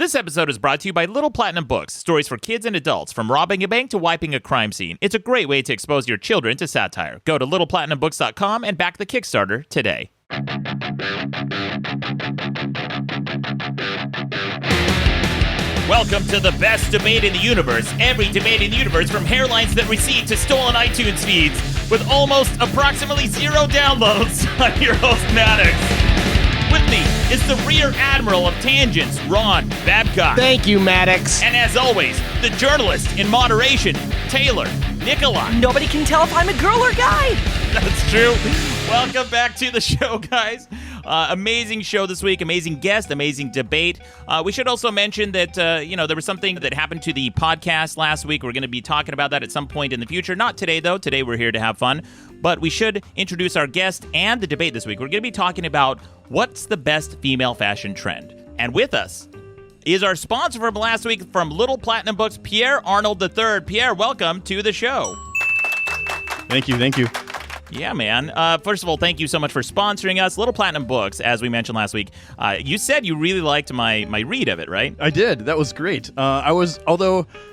This episode is brought to you by Little Platinum Books, stories for kids and adults, from robbing a bank to wiping a crime scene. It's a great way to expose your children to satire. Go to littleplatnumbooks.com and back the Kickstarter today. Welcome to the best debate in the universe. Every debate in the universe, from hairlines that recede to stolen iTunes feeds, with almost approximately 0 downloads. I'm your host, Maddox. With me is the Rear Admiral of Tangents, Ron Babcock. Thank you, Maddox. And as always, the journalist in moderation, Taylor Nikolai. Nobody can tell if I'm a girl or guy. That's true. Welcome back to the show, guys. Amazing show this week. Amazing guest. Amazing debate. We should also mention that, there was something that happened to the podcast last week. We're going to be talking about that at some point in the future. Not today, though. Today, we're here to have fun. But we should introduce our guest and the debate this week. We're going to be talking about what's the best female fashion trend. And with us is our sponsor from last week from Little Platinum Books, Pierre Arnold III. Pierre, welcome to the show. Thank you. Yeah, man. First of all, thank you so much for sponsoring us. Little Platinum Books, as we mentioned last week. You said you really liked my read of it, right? I did. That was great. Although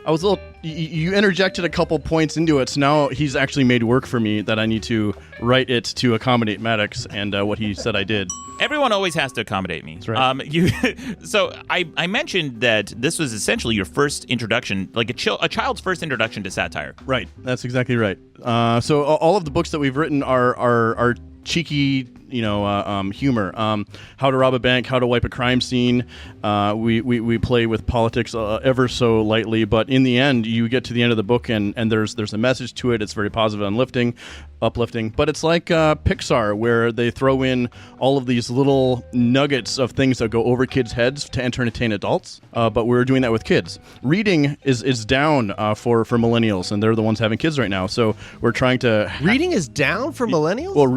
I was a little, you interjected a couple points into it, so now he's actually made work for me that I need to write it to accommodate Maddox and what he said I did. Everyone always has to accommodate me. That's right. So I mentioned that this was essentially your first introduction, like a child's first introduction to satire. Right. That's exactly right. So all of the books that we've written are cheeky, humor. How to rob a bank, how to wipe a crime scene. We play with politics ever so lightly, but in the end, you get to the end of the book and there's a message to it. It's very positive and uplifting. But it's like Pixar, where they throw in all of these little nuggets of things that go over kids' heads to entertain adults. But we're doing that with kids. Reading is down for millennials, and they're the ones having kids right now. So we're trying to Reading is down for millennials? Well,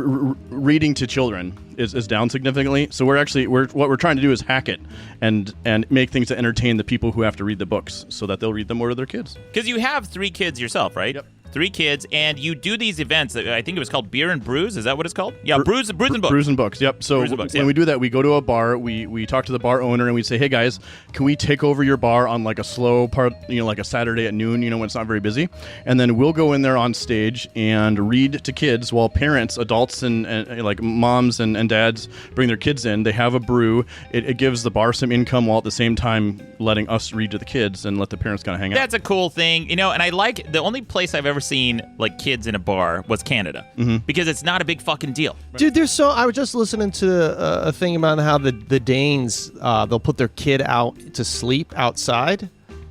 reading to children is down significantly. So what we're trying to do is hack it and make things that entertain the people who have to read the books, so that they'll read them more to their kids. Because you have 3 kids yourself, right? Yep. 3 kids, and you do these events. I think it was called Beer and Brews. Is that what it's called? Yeah, Brews and Books. Brews and Books, yep. So when we do that, we go to a bar, we talk to the bar owner, and we say, hey guys, can we take over your bar on like a slow part, like a Saturday at noon, when it's not very busy? And then we'll go in there on stage and read to kids while parents, adults, and like moms and dads bring their kids in. They have a brew. It gives the bar some income while at the same time letting us read to the kids and let the parents kind of hang out. That's a cool thing, and I like, the only place I've ever seen like kids in a bar was Canada, because it's not a big fucking deal. Dude, I was just listening to a thing about how the Danes, they'll put their kid out to sleep outside.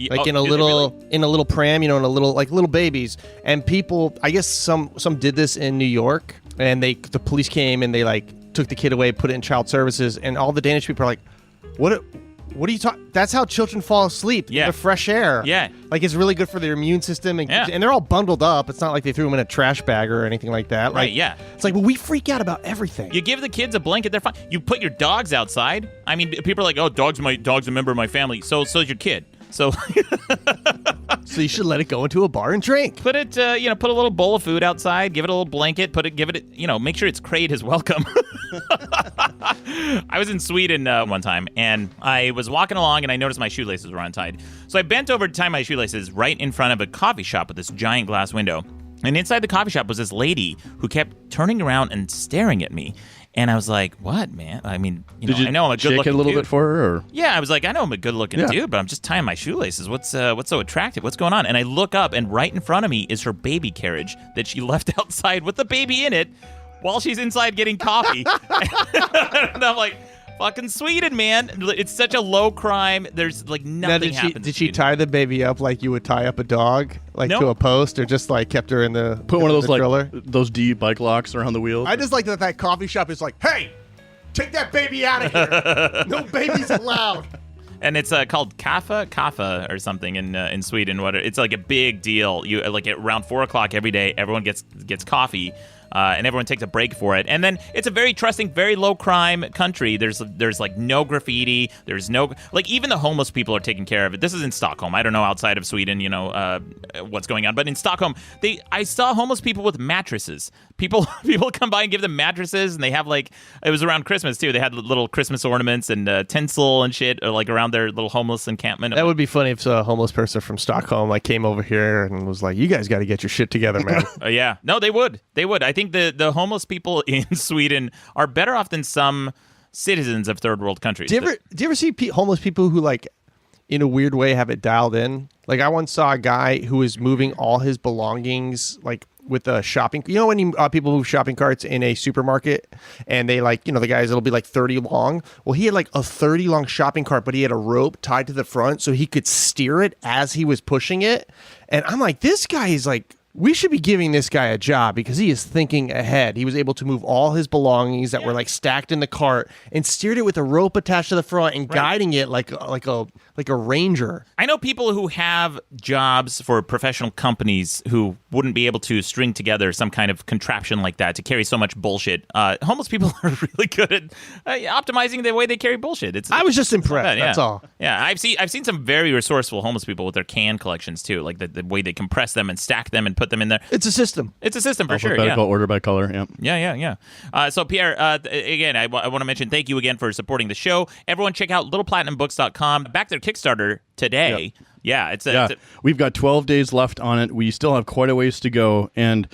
Like in a little pram, in a little, like little babies. And people, I guess some did this in New York, and the police came and they like took the kid away, put it in child services, and all the Danish people are like, what are you talking? That's how children fall asleep. Yeah. The fresh air. Yeah. Like, it's really good for their immune system. And they're all bundled up. It's not like they threw them in a trash bag or anything like that. Right, yeah. It's like, well, we freak out about everything. You give the kids a blanket, they're fine. You put your dogs outside. I mean, people are like, oh, dog's a member of my family. So's your kid. So so you should let it go into a bar and drink. Put it, put a little bowl of food outside, give it a little blanket, make sure its crate is welcome. I was in Sweden one time, and I was walking along, and I noticed my shoelaces were untied. So I bent over to tie my shoelaces right in front of a coffee shop with this giant glass window. And inside the coffee shop was this lady who kept turning around and staring at me. And I was like, what, man? I mean, I know I'm a good-looking dude. Shake it a little bit for her? Or? Yeah, I was like, I know I'm a good-looking dude, but I'm just tying my shoelaces. What's so attractive? What's going on? And I look up, and right in front of me is her baby carriage that she left outside with the baby in it while she's inside getting coffee. And I'm like, fucking Sweden, man. It's such a low crime. There's like nothing happens. Did she tie the baby up like you would tie up a dog, to a post, or just like kept her in the put one of those driller? Those D bike locks around the wheels? I just like that coffee shop is like, hey, take that baby out of here. No babies allowed. And it's called kaffe or something in Sweden. It's like a big deal. You like at around 4:00 every day, everyone gets coffee. and everyone takes a break for it. And then it's a very trusting, very low crime country. There's like no graffiti. There's no like even the homeless people are taken care of. This is in Stockholm. I don't know outside of Sweden, what's going on, but in Stockholm, I saw homeless people with mattresses. People come by and give them mattresses, and they have it was around Christmas too. They had little Christmas ornaments and tinsel and shit around their little homeless encampment. That would be funny if a homeless person from Stockholm came over here and was like, "You guys got to get your shit together, man." Yeah, no, they would. I think the homeless people in Sweden are better off than some citizens of third world countries. Do you ever see homeless people who in a weird way have it dialed in? I once saw a guy who was moving all his belongings with a shopping. When people move shopping carts in a supermarket and they the guys it'll be 30 long. Well, he had a 30 long shopping cart, but he had a rope tied to the front so he could steer it as he was pushing it. And I'm like, this guy is we should be giving this guy a job because he is thinking ahead. He was able to move all his belongings that were stacked in the cart and steered it with a rope attached to the front and guiding it like a ranger. I know people who have jobs for professional companies who wouldn't be able to string together some kind of contraption like that to carry so much bullshit. Homeless people are really good at optimizing the way they carry bullshit. I was just impressed. That's all. Yeah, I've seen some very resourceful homeless people with their can collections too, the way they compress them and stack them and put them in there. It's a system. It's a system for sure. Alphabetical order by color. Yeah. So Pierre, again, I want to mention thank you again for supporting the show. Everyone, check out littleplatinumbooks.com. Back their Kickstarter today. Yep. Yeah, we've got 12 days left on it. We still have quite a ways to go. And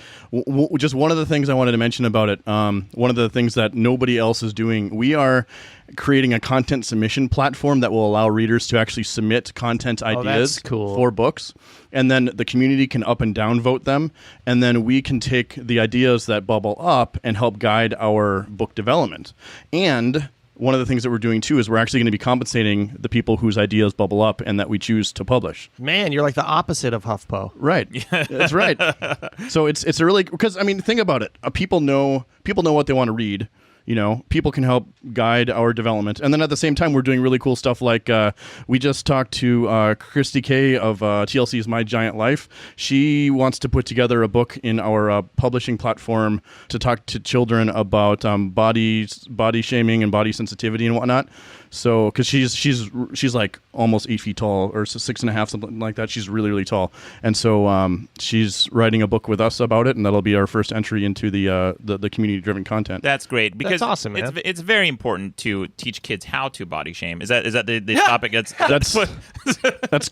just one of the things I wanted to mention about it, one of the things that nobody else is doing, we are creating a content submission platform that will allow readers to actually submit content ideas for books. And then the community can up and down vote them. And then we can take the ideas that bubble up and help guide our book development. And one of the things that we're doing, too, is we're actually going to be compensating the people whose ideas bubble up and that we choose to publish. Man, you're the opposite of HuffPo. Right. That's right. So it's a really... Because, think about it. People know what they want to read. People can help guide our development. And then at the same time, we're doing really cool stuff we just talked to Christy Kay of TLC's My Giant Life. She wants to put together a book in our publishing platform to talk to children about body shaming and body sensitivity and whatnot. So, because she's almost 8 feet tall or 6.5, something like that. She's really, really tall. And so she's writing a book with us about it, and that'll be our first entry into the community-driven content. That's great. Because that's awesome, man. It's very important to teach kids how to body shame. Is that the topic? That's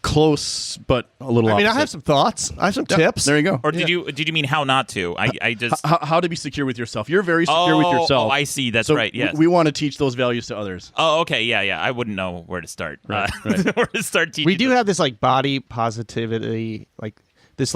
close, but a little opposite. I have some thoughts. I have some tips. There you go. Or did you mean how not to? I just how to be secure with yourself. You're very secure with yourself. Oh, I see. That's so right. Yes. We want to teach those values to others. Oh, okay. Yeah. I wouldn't know where to start. Right. Where to start teaching. We do have this body positivity, this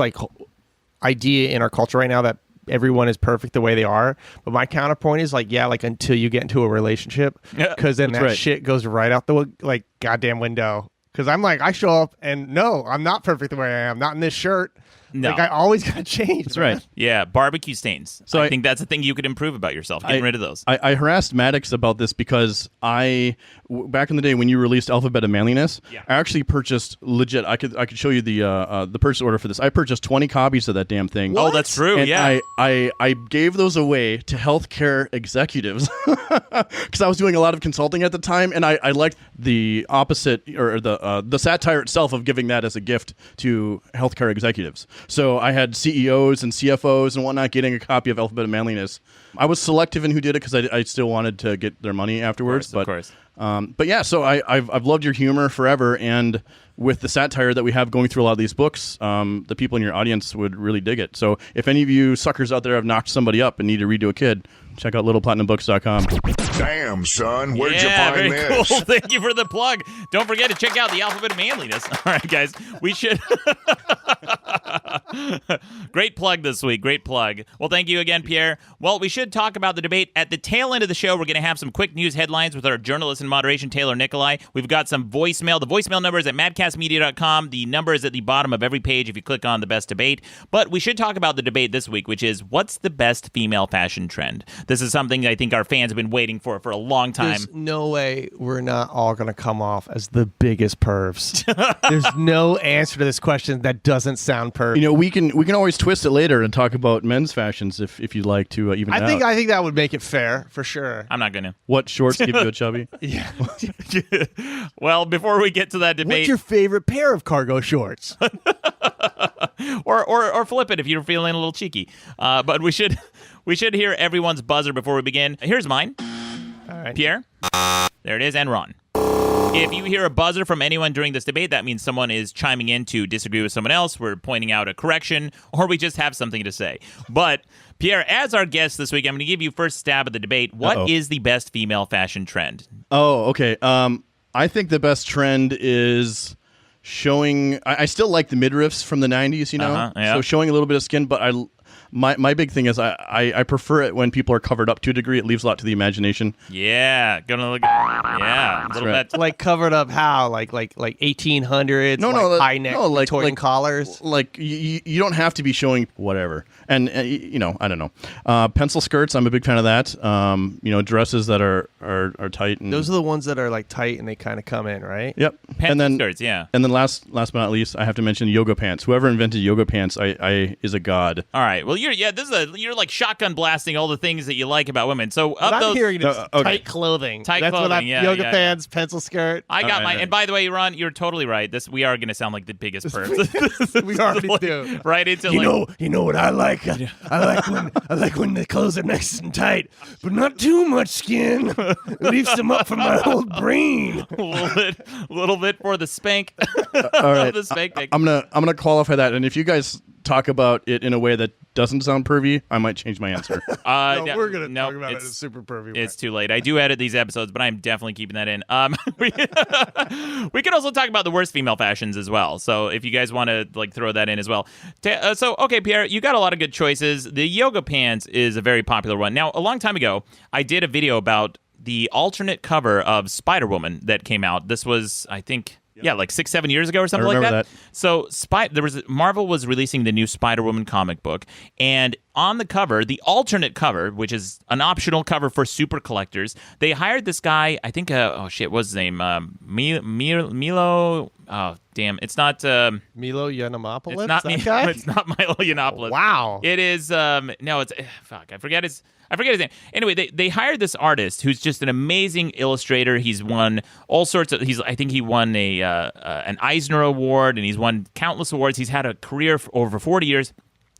idea in our culture right now that everyone is perfect the way they are. But my counterpoint is until you get into a relationship, because then that shit goes right out the goddamn window. Because I show up and no, I'm not perfect the way I am. Not in this shirt. No. I always got to change. That's right. Yeah, barbecue stains. So I think that's a thing you could improve about yourself. Getting rid of those. I harassed Maddox about this because back in the day when you released Alphabet of Manliness, I actually purchased legit. I could show you the purchase order for this. I purchased 20 copies of that damn thing. What? Oh, that's true. And yeah. I gave those away to healthcare executives because I was doing a lot of consulting at the time, and I liked the opposite or the satire itself of giving that as a gift to healthcare executives. So I had CEOs and CFOs and whatnot getting a copy of Alphabet of Manliness. I was selective in who did it because I still wanted to get their money afterwards. Of course. But yeah, so I've loved your humor forever, and with the satire that we have going through a lot of these books, the people in your audience would really dig it. So if any of you suckers out there have knocked somebody up and need to read to a kid, check out littleplatinumbooks.com. Damn, son, where'd you find very this? Cool. Thank you for the plug. Don't forget to check out the Alphabet of Manliness. All right, guys, we should... Great plug this week. Great plug. Well, thank you again, Pierre. Well, we should talk about the debate. At the tail end of the show, we're going to have some quick news headlines with our journalist in moderation, Taylor Nicolai. We've got some voicemail. The voicemail number is at madcastmedia.com. The number is at the bottom of every page if you click on the best debate. But we should talk about the debate this week, which is what's the best female fashion trend? This is something I think our fans have been waiting for a long time. There's no way we're not all going to come off as the biggest pervs. There's no answer to this question that doesn't sound perfect. hurt. We can always twist it later and talk about men's fashions if you'd like to even. I think that would make it fair for sure. I'm not going to. What shorts give you a chubby? Yeah. Well, before we get to that debate, What's your favorite pair of cargo shorts? or flip it if you're feeling a little cheeky. But we should hear everyone's buzzer before we begin. Here's mine. All right. Pierre. There it is, and Ron. If you hear a buzzer from anyone during this debate, that means someone is chiming in to disagree with someone else. We're pointing out a correction, or we just have something to say. But, Pierre, as our guest this week, I'm going to give you first stab at the debate. What is the best female fashion trend? Oh, okay. I think the best trend is showing... I still like the midriffs from the 90s, yeah. So showing a little bit of skin, but my big thing is I prefer it when people are covered up to a degree. It leaves a lot to the imagination. Yeah, gonna look. Yeah, a little right. bit. Like covered up how? Like 1800s? High neck Victorian collars? Like you don't have to be showing whatever. And I don't know. Pencil skirts. I'm a big fan of that. Dresses that are tight. And those are the ones that are like tight and they kind of come in, right? Yep. Pencil skirts. Yeah. And then last but not least, I have to mention yoga pants. Whoever invented yoga pants, I is a god. All right. Well, you're like shotgun blasting all the things that you like about women. So I'm hearing is okay. tight clothing. Tight That's clothing, what I'm. yeah, yoga yeah, pants, pencil skirt. I got right, and by the way, Ron, you're totally right. We are going to sound like the biggest perps. We already do. Right into You know what I like? I like when the clothes are nice and tight, but not too much skin. It leaves them up for my old brain. a little bit for the spank. All right. The spank thing. I'm gonna qualify that, and if you guys talk about it in a way that doesn't sound pervy, I might change my answer. We're gonna talk about it in a it's super pervy way. It's too late. I do edit these episodes, but I'm definitely keeping that in. We could also talk about the worst female fashions as well. So if you guys want to throw that in as well. Okay, Pierre, you got a lot of good choices. The yoga pants is a very popular one. Now, a long time ago, I did a video about the alternate cover of Spider-Woman that came out. This was, I think... Yeah, like 6-7 years ago or something like that. So Marvel was releasing the new Spider-Woman comic book, and on the cover, the alternate cover, which is an optional cover for super collectors, they hired this guy, I think, what's his name? Milo. Oh, damn. It's not Milo Yiannopoulos? It's not that guy? It's not Milo Yiannopoulos. Wow. It is no, it's I forget his name. Anyway, they hired this artist who's just an amazing illustrator. He's won all sorts of I think he won an Eisner Award, and he's won countless awards. He's had a career for over 40 years.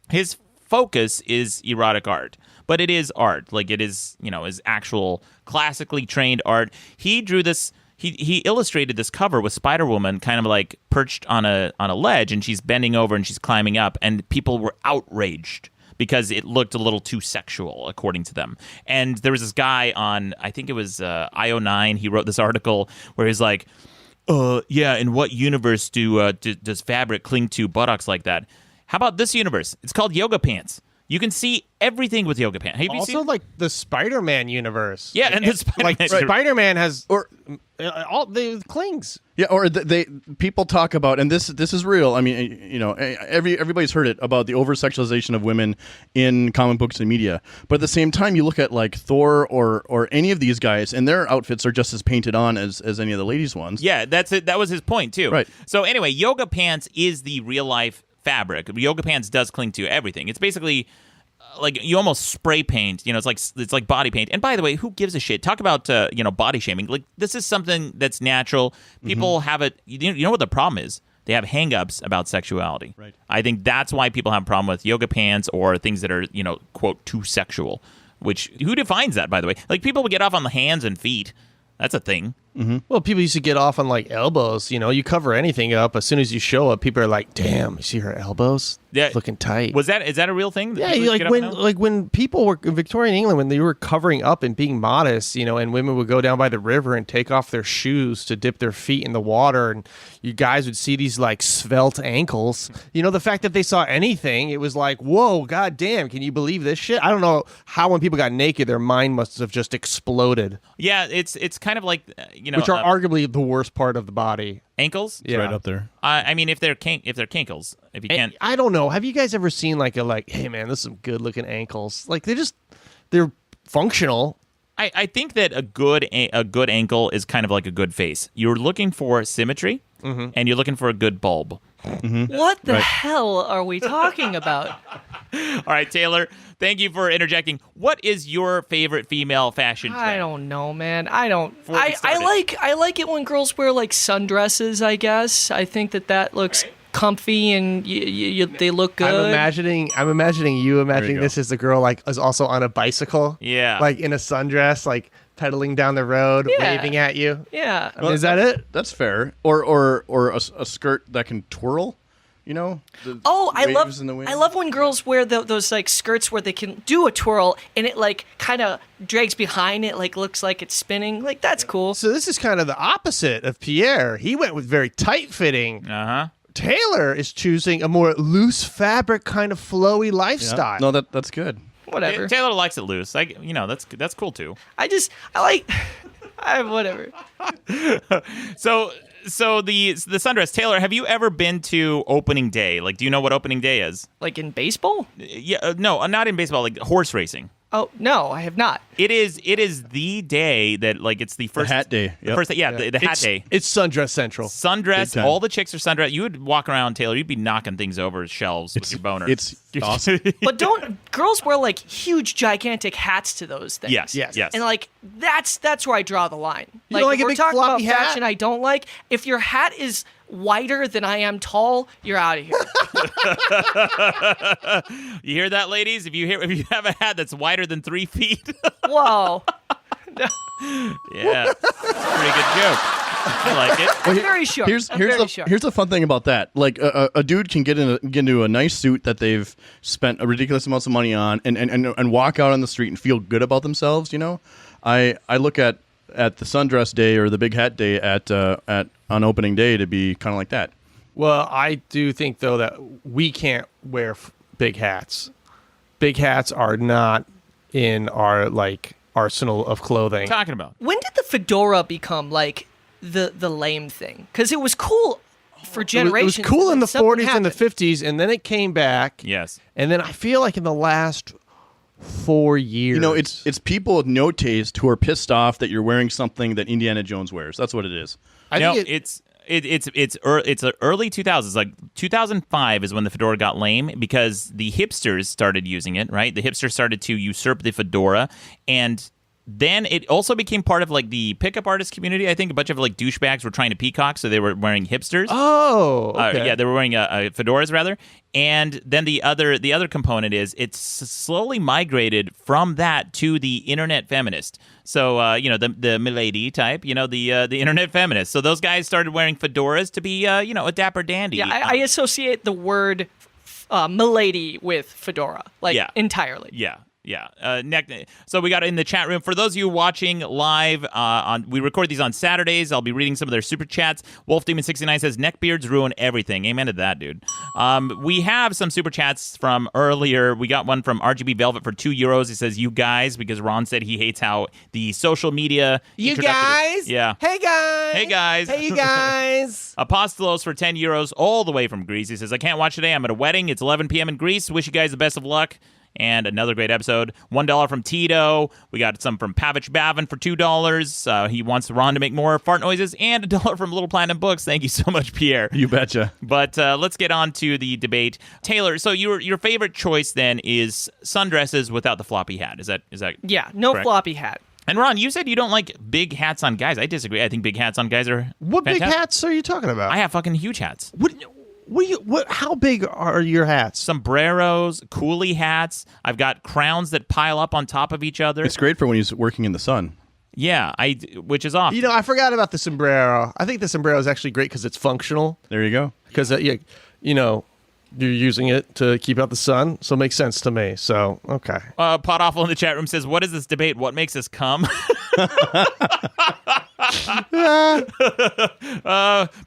His focus is erotic art, but it is art. Like it is, is actual classically trained art. He drew this He illustrated this cover with Spider-Woman kind of like perched on a ledge, and she's bending over and she's climbing up, and people were outraged because it looked a little too sexual, according to them. And there was this guy on, I think it was IO9, he wrote this article where he's like, yeah, in what universe does fabric cling to buttocks like that? How about this universe? It's called yoga pants. You can see everything with yoga pants. Have you also, seen? like the Spider-Man universe. Yeah, and the Spider-Man. Spider-Man has all the clings. Yeah, or they people talk about, and this is real. I mean, everybody's heard it about the over-sexualization of women in comic books and media. But at the same time, you look at like Thor or any of these guys, and their outfits are just as painted on as any of the ladies' ones. Yeah, that's it. That was his point too. Right. So anyway, yoga pants is the real life fabric. Yoga pants does cling to everything. It's basically like you almost spray paint. It's like body paint. And by the way, who gives a shit? Talk about body shaming. Like this is something that's natural. People have it. You know what the problem is? They have hang-ups about sexuality. Right. I think that's why people have a problem with yoga pants or things that are quote too sexual. Which who defines that, by the way? Like people would get off on the hands and feet. That's a thing. Mm-hmm. Well, people used to get off on like elbows. You cover anything up. As soon as you show up, people are like, "Damn, you see her elbows? Yeah, looking tight." Is that a real thing? Yeah, when people were in Victorian England, when they were covering up and being modest, and women would go down by the river and take off their shoes to dip their feet in the water, and you guys would see these like svelte ankles. The fact that they saw anything, it was like, "Whoa, goddamn! Can you believe this shit?" I don't know how when people got naked, their mind must have just exploded. Yeah, it's kind of like which are arguably the worst part of the body. Ankles, yeah, right up there. I mean, if they're kinkles, if you can't, I don't know. Have you guys ever seen hey man, this is some good looking ankles? Like they're functional. I think that a good ankle is kind of like a good face. You're looking for symmetry, and you're looking for a good bulb. What the hell are we talking about? All right, Taylor, thank you for interjecting. What is your favorite female fashion trend? I don't know, man. I don't. Before we started. I like it when girls wear like sundresses. I guess I think that looks comfy and they look good. I'm imagining you imagining this as the girl like is also on a bicycle. Yeah. Like in a sundress, like pedaling down the road, waving at you. Yeah. I mean, is that it? That's fair. Or a skirt that can twirl. You know? I love when girls wear those like skirts where they can do a twirl and it like kind of drags behind it, like looks like it's spinning. Like that's cool. So this is kind of the opposite of Pierre. He went with very tight fitting. Taylor is choosing a more loose fabric, kind of flowy lifestyle. No, that's good. Whatever. Taylor likes it loose. That's cool too. Whatever. So the sundress, Taylor, have you ever been to opening day? Like, do you know what opening day is? Like in baseball? Yeah, no, not in baseball. Like horse racing. Oh no, I have not. It is the day that like it's the first the hat day. The first, the hat day. It's Sundress Central. Sundress. All the chicks are sundress. You would walk around, Taylor. You'd be knocking things over shelves with your boner. It's awesome. But don't girls wear like huge, gigantic hats to those things? Yes. And like that's where I draw the line. You don't like if a we're big talking about floppy hat? fashion, I don't like. If your hat is wider than I am tall, you're out of here. You hear that, ladies? If you have a hat that's wider than 3 feet. Whoa. Yeah, pretty good joke. I like it. I'm very sure. Here's the fun thing about that. Like a dude can get into a nice suit that they've spent a ridiculous amounts of money on, and walk out on the street and feel good about themselves. You know, I look at the sundress day or the big hat day on opening day to be kind of like that. Well, I do think though that we can't wear big hats. Big hats are not in our like arsenal of clothing. Talking about. When did the fedora become like the lame thing? Because it was cool for generations. It was cool in the Something 40s and the happened. 50s, and then it came back. Yes. And then I feel like in the last 4 years, You know, it's people with no taste who are pissed off that you're wearing something that Indiana Jones wears. That's what it is. I No, think it's early 2000s. Like 2005 is when the fedora got lame because the hipsters started using it. Right, the hipsters started to usurp the fedora, and then it also became part of like the pickup artist community. I think a bunch of like douchebags were trying to peacock, so they were wearing hipsters. Oh, okay. Yeah, they were wearing fedoras rather. And then the other component is it's slowly migrated from that to the internet feminist. So the milady type, the internet feminist. So those guys started wearing fedoras to be a dapper dandy. Yeah, I associate the word milady with fedora, entirely. Yeah. Yeah. So we got in the chat room. For those of you watching live, we record these on Saturdays. I'll be reading some of their super chats. WolfDemon69 says, neckbeards ruin everything. Amen to that, dude. We have some super chats from earlier. We got one from RGB Velvet for €2. He says, you guys, because Ron said he hates how the social media... You guys? Yeah. Hey, guys. Hey, guys. Hey, you guys. Apostolos for €10 all the way from Greece. He says, I can't watch today. I'm at a wedding. It's 11 p.m. in Greece. Wish you guys the best of luck. And another great episode. $1 from Tito. We got some from Pavich Bavin for $2. He wants Ron to make more fart noises. And $1 from Little Platinum Books. Thank you so much, Pierre. You betcha. But let's get on to the debate. Taylor, so your favorite choice then is sundresses without the floppy hat. Is that Yeah, no correct? floppy hat. And Ron, you said you don't like big hats on guys. I disagree. I think big hats on guys are What big fantastic. hats are you talking about? I have fucking huge hats. How big are your hats? Sombreros, coolie hats. I've got crowns that pile up on top of each other. It's great for when he's working in the sun. Yeah, which is awesome. I forgot about the sombrero. I think the sombrero is actually great because it's functional. There you go. Because, you're using it to keep out the sun, so it makes sense to me. So, okay. Pot Awful in the chat room says, what is this debate? What makes us come?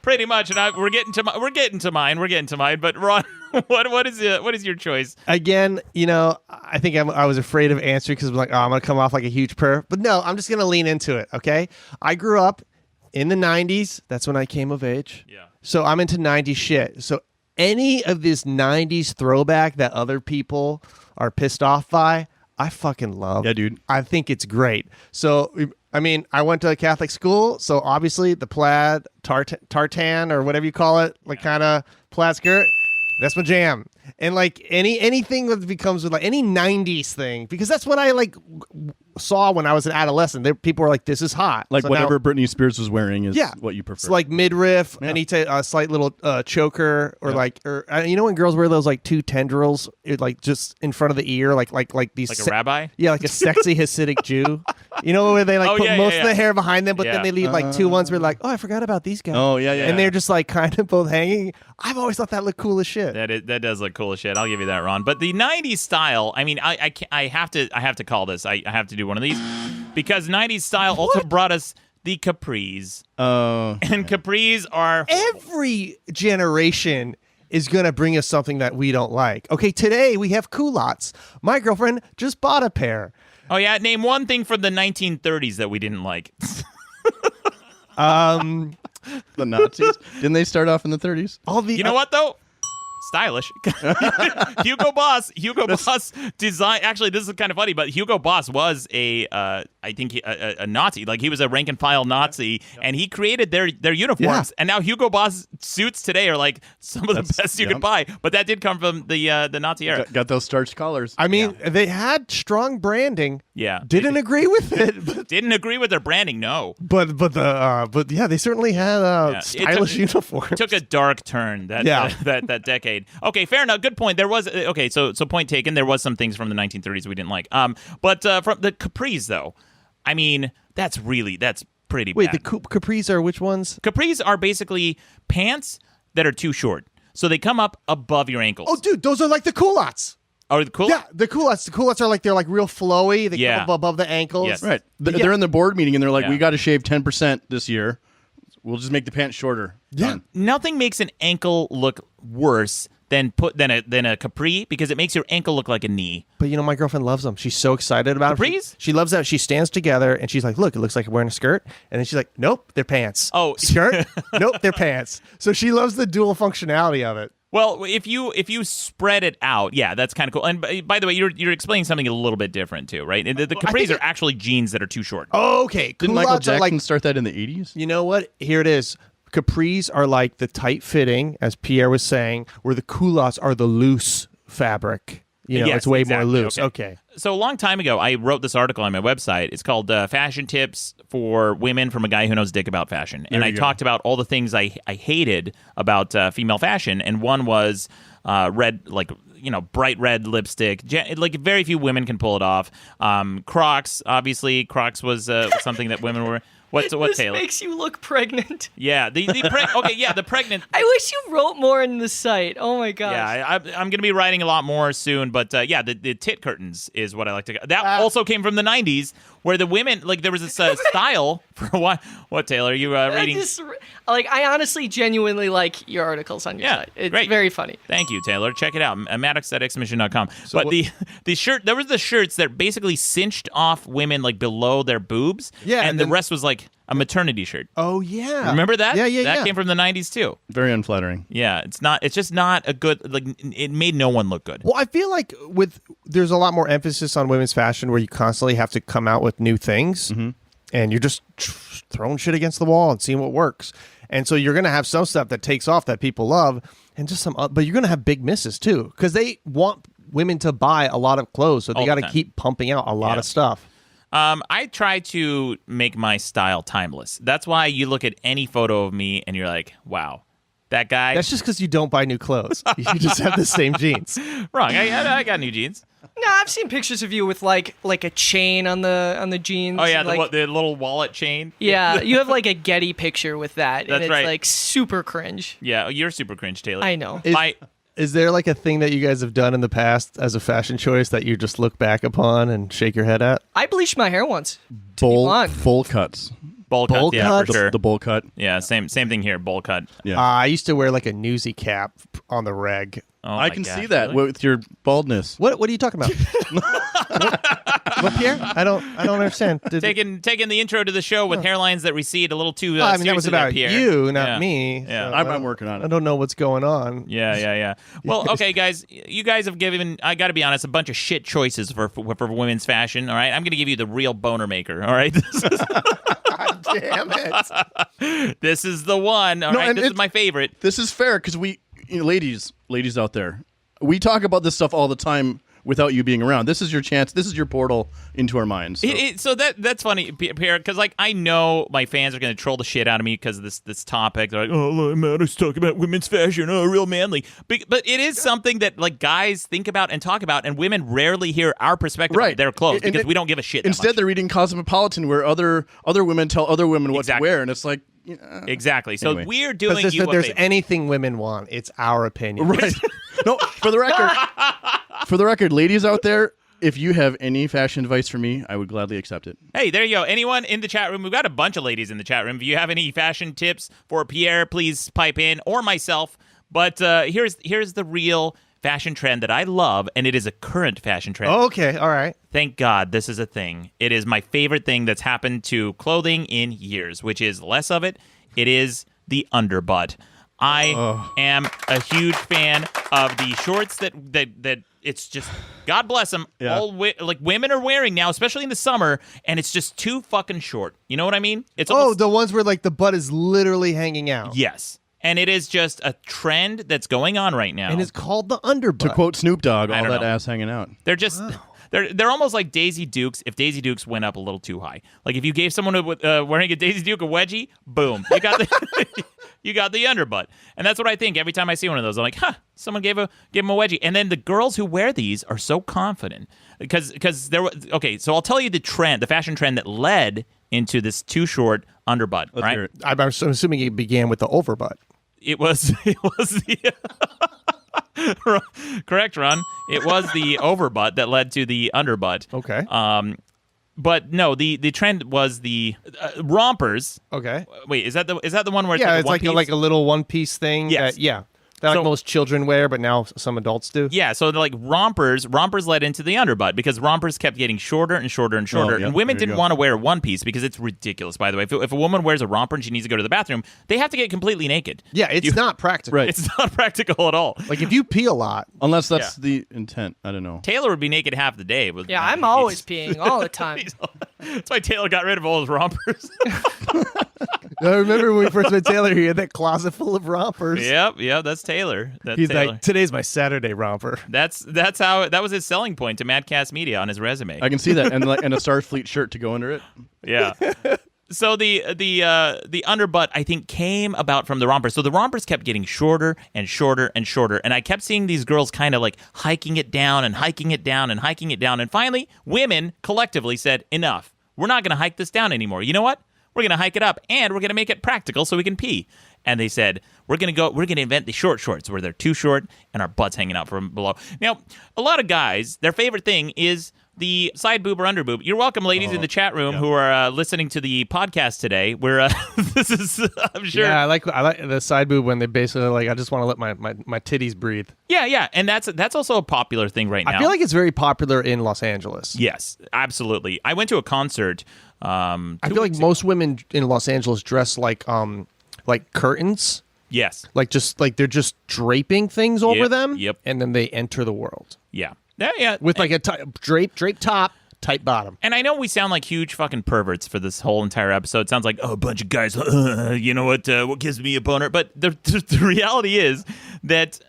Pretty much, and we're getting to mine. But Ron, what is your choice? Again, I think I was afraid of answering because I'm like, I'm gonna come off like a huge perv. But no, I'm just gonna lean into it. Okay, I grew up in the '90s. That's when I came of age. Yeah. So I'm into '90s shit. So any of this '90s throwback that other people are pissed off by, I fucking love. Yeah, dude. I think it's great. So I mean, I went to a Catholic school, so obviously the plaid, tartan, or whatever you call it, like kind of plaid skirt, that's my jam. And like anything that becomes with like any 90s thing, because that's what I like saw when I was an adolescent. People were like, this is hot. Like so whatever now, Britney Spears was wearing is what you prefer. So like midriff, a slight little choker, or you know when girls wear those like two tendrils, like just in front of the ear, like these like a rabbi? Yeah, like a sexy Hasidic Jew. You know where they like put most of the hair behind them, but then they leave like two ones where like, oh, I forgot about these guys. Oh yeah. And they're just like kind of both hanging. I've always thought that looked cool as shit. That does look cool as shit. I'll give you that, Ron. But the 90s style, I mean, I have to call this. I have to do one of these because 90s style also brought us the capris. Oh. And capris are every generation is going to bring us something that we don't like. Okay, today we have culottes. My girlfriend just bought a pair. Oh yeah, name one thing from the 1930s that we didn't like. The Nazis? Didn't they start off in the 30s? You know what though? Stylish. Hugo Boss design. Actually, this is kind of funny, but Hugo Boss was I think a Nazi. Like he was a rank and file Nazi, and he created their uniforms. And now Hugo Boss suits today are like some of the best you could buy. But that did come from the Nazi era. Got those starched collars. I mean, they had strong branding. Yeah, didn't agree with it. But, didn't agree with their branding. No, but yeah, they certainly had stylish uniforms. Took a dark turn that decade. Okay, fair enough. Good point. There was so point taken. There was some things from the 1930s we didn't like. But from the capris though, I mean that's pretty Wait, bad. the capris are which ones? Capris are basically pants that are too short, so they come up above your ankles. Oh, dude, those are like the culottes. Oh, the culottes? Yeah, the culottes. The culottes are like they're like real flowy. They come up above the ankles. Yes. Right. They're in the board meeting and they're like, we got to shave 10% this year. We'll just make the pants shorter. Yeah. Done. Nothing makes an ankle look worse than a capri because it makes your ankle look like a knee. But you know, my girlfriend loves them. She's so excited about them. Capris? She loves that. She stands together and she's like, "Look, it looks like I'm wearing a skirt." And then she's like, "Nope, they're pants." Oh, skirt? Nope, they're pants. So she loves the dual functionality of it. Well, if you spread it out, yeah, that's kind of cool. And by the way, you're explaining something a little bit different too, right? The capris are actually jeans that are too short. Oh, okay. Didn't Michael Culottes are Jackson start that in the 80s? You know what? Here it is. Capris are like the tight fitting, as Pierre was saying, where the culottes are the loose fabric. You know, Yes, it's way exactly. more loose. Okay. Okay. So a long time ago, I wrote this article on my website. It's called Fashion Tips for Women from a Guy Who Knows Dick About Fashion. And I talked about all the things I hated about female fashion. And one was red, like, bright red lipstick. Like very few women can pull it off. Crocs, obviously. Crocs was something that women were... What this Taylor? makes you look pregnant. Yeah, the pregnant. I wish you wrote more in the site. Oh my gosh. Yeah, I'm going to be writing a lot more soon, but the tit curtains is what I like to. That also came from the 90s, where the women there was this style for what? What Taylor? Are you reading? I honestly, genuinely like your articles on your site. It's great. very funny. Thank you, Taylor. Check it out, maddox.xmission.com. So but the shirt, there was the shirts that basically cinched off women like below their boobs, and the rest was like a maternity shirt. Oh yeah, remember that? Yeah. That came from the 90s too. Very unflattering. Yeah, it's just not a good it made no one look good. Well, I feel like there's a lot more emphasis on women's fashion where you constantly have to come out with new things, and you're just throwing shit against the wall and seeing what works. And so you're gonna have some stuff that takes off that people love, and just but you're gonna have big misses too because they want women to buy a lot of clothes, so they got to keep pumping out a lot of stuff. I try to make my style timeless. That's why you look at any photo of me and you're like, wow, that guy. That's just because you don't buy new clothes. You just have the same jeans. Wrong. I got new jeans. No, I've seen pictures of you with like a chain on the jeans. Oh yeah, the little wallet chain. Yeah, you have like a Getty picture with that. That's and it's right. like super cringe. Yeah, you're super cringe, Taylor. I know. Is there like a thing that you guys have done in the past as a fashion choice that you just look back upon and shake your head at? I bleached my hair once. Full cuts. Bowl cut, yeah, for sure. The bowl cut. Yeah, same thing here, bowl cut. Yeah. I used to wear like a newsy cap on the reg. Oh I my can gosh, see that really? with your baldness. What are you talking about? what, Pierre? I don't understand. Taking the intro to the show with hairlines that recede a little too. I mean, that was seriously there, about Pierre. you, not Yeah. me. Yeah. so I'm working on it. I don't know what's going on. Yeah. Well, okay, guys, you guys have given, I got to be honest, a bunch of shit choices for women's fashion, all right? I'm going to give you the real boner maker, all right? God damn it. This is the one, all right? and This is my favorite. This is fair because ladies out there, we talk about this stuff all the time without you being around. This is your chance. This is your portal into our minds. So, So that's funny, Pierre, because like I know my fans are going to troll the shit out of me because of this topic. They're like, "Oh, man, it's talking about women's fashion, real manly." But it is something that like guys think about and talk about, and women rarely hear our perspective on their clothes because we don't give a shit. Instead, they're reading Cosmopolitan, where other women tell other women what to wear, and it's like. Exactly. So Anyway. we're doing If you a there's favor. anything women want, it's our opinion. Right. No, for the record, ladies out there, if you have any fashion advice for me, I would gladly accept it. Hey, there you go. Anyone in the chat room? We've got a bunch of ladies in the chat room. If you have any fashion tips for Pierre, please pipe in, or myself. But here's the real fashion trend that I love, and it is a current fashion trend. Okay, all right. Thank God this is a thing. It is my favorite thing that's happened to clothing in years, which is less of it. It is the underbutt. I am a huge fan of the shorts that it's just, God bless them, all like women are wearing now, especially in the summer, and it's just too fucking short. You know what I mean? It's almost, the ones where like the butt is literally hanging out. yes. And it is just a trend that's going on right now. And it's called the underbutt. To quote Snoop Dogg, all don't that know. ass hanging out. They're just they're almost like Daisy Dukes if Daisy Dukes went up a little too high. Like if you gave someone wearing a Daisy Duke a wedgie, boom, you got the you got the underbutt. And that's what I think every time I see one of those. I'm like, someone gave him a wedgie. And then the girls who wear these are so confident because so I'll tell you the fashion trend that led into this too short underbutt. Let's right? hear it. I'm assuming it began with the overbutt. It was the correct, Ron. It was the overbutt that led to the underbutt. Okay. But no, the trend was the rompers. Okay. Wait, is that the one where it's Yeah, like it's a like one-piece? a little one piece thing. Yes. That So- like most children wear, but now some adults do. Yeah, so like rompers led into the underbutt because rompers kept getting shorter and shorter and shorter, yeah, and women there you didn't go. want to wear one piece because it's ridiculous. By the way, if a woman wears a romper and she needs to go to the bathroom, they have to get completely naked. Yeah, it's not practical. Right. It's not practical at all. Like if you pee a lot, Unless that's the intent. I don't know. Taylor would be naked half the day. Yeah, I'm always peeing all the time. That's why Taylor got rid of all his rompers. I remember when we first met Taylor, he had that closet full of rompers. Yep, that's Taylor. He's Taylor. like, today's my Saturday romper. That's how that was his selling point to Madcast Media on his resume. I can see that, and a Starfleet shirt to go under it. Yeah. So the underbutt I think came about from the rompers. So the rompers kept getting shorter and shorter and shorter, and I kept seeing these girls kind of like hiking it down and hiking it down and hiking it down, and finally women collectively said, "Enough. We're not going to hike this down anymore. You know what? We're going to hike it up, and we're going to make it practical so we can pee." And they said, we're going to invent the short shorts where they're too short and our butts hanging out from below. Now, a lot of guys, their favorite thing is the side boob or under boob. You're welcome, ladies, in the chat room who are listening to the podcast today. Where this is, I'm sure. Yeah, I like the side boob when they basically like, I just want to let my titties breathe. Yeah, and that's also a popular thing right now. I feel like it's very popular in Los Angeles. yes, absolutely. I went to a concert. I feel like most women in Los Angeles dress like curtains. Yes. Like they're just draping things over Yep, them. yep. And then they enter the world Yeah. Yeah. with like a drape top, tight bottom. And I know we sound like huge fucking perverts for this whole entire episode. It sounds like, a bunch of guys, you know what gives me a boner? But the reality is that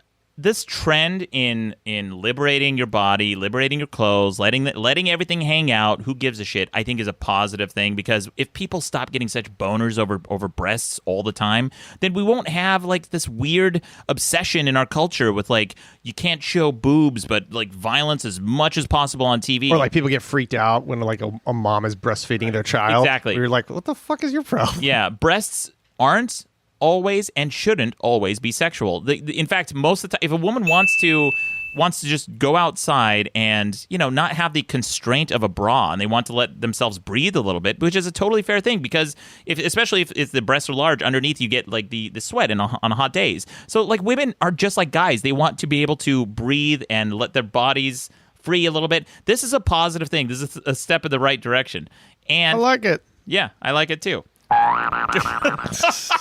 this trend in liberating your body, liberating your clothes, letting everything hang out, who gives a shit, I think is a positive thing, because if people stop getting such boners over breasts all the time, then we won't have like this weird obsession in our culture with like, you can't show boobs, but like violence as much as possible on TV. Or like people get freaked out when like a mom is breastfeeding their child. Exactly. You're like, what the fuck is your problem? Yeah, breasts aren't always and shouldn't always be sexual. In fact, most of the time, if a woman wants to wants to just go outside and, not have the constraint of a bra, and they want to let themselves breathe a little bit, which is a totally fair thing, because especially if the breasts are large, underneath you get like the sweat on hot days. So like women are just like guys. They want to be able to breathe and let their bodies free a little bit. This is a positive thing. This is a step in the right direction. And I like it. Yeah, I like it too.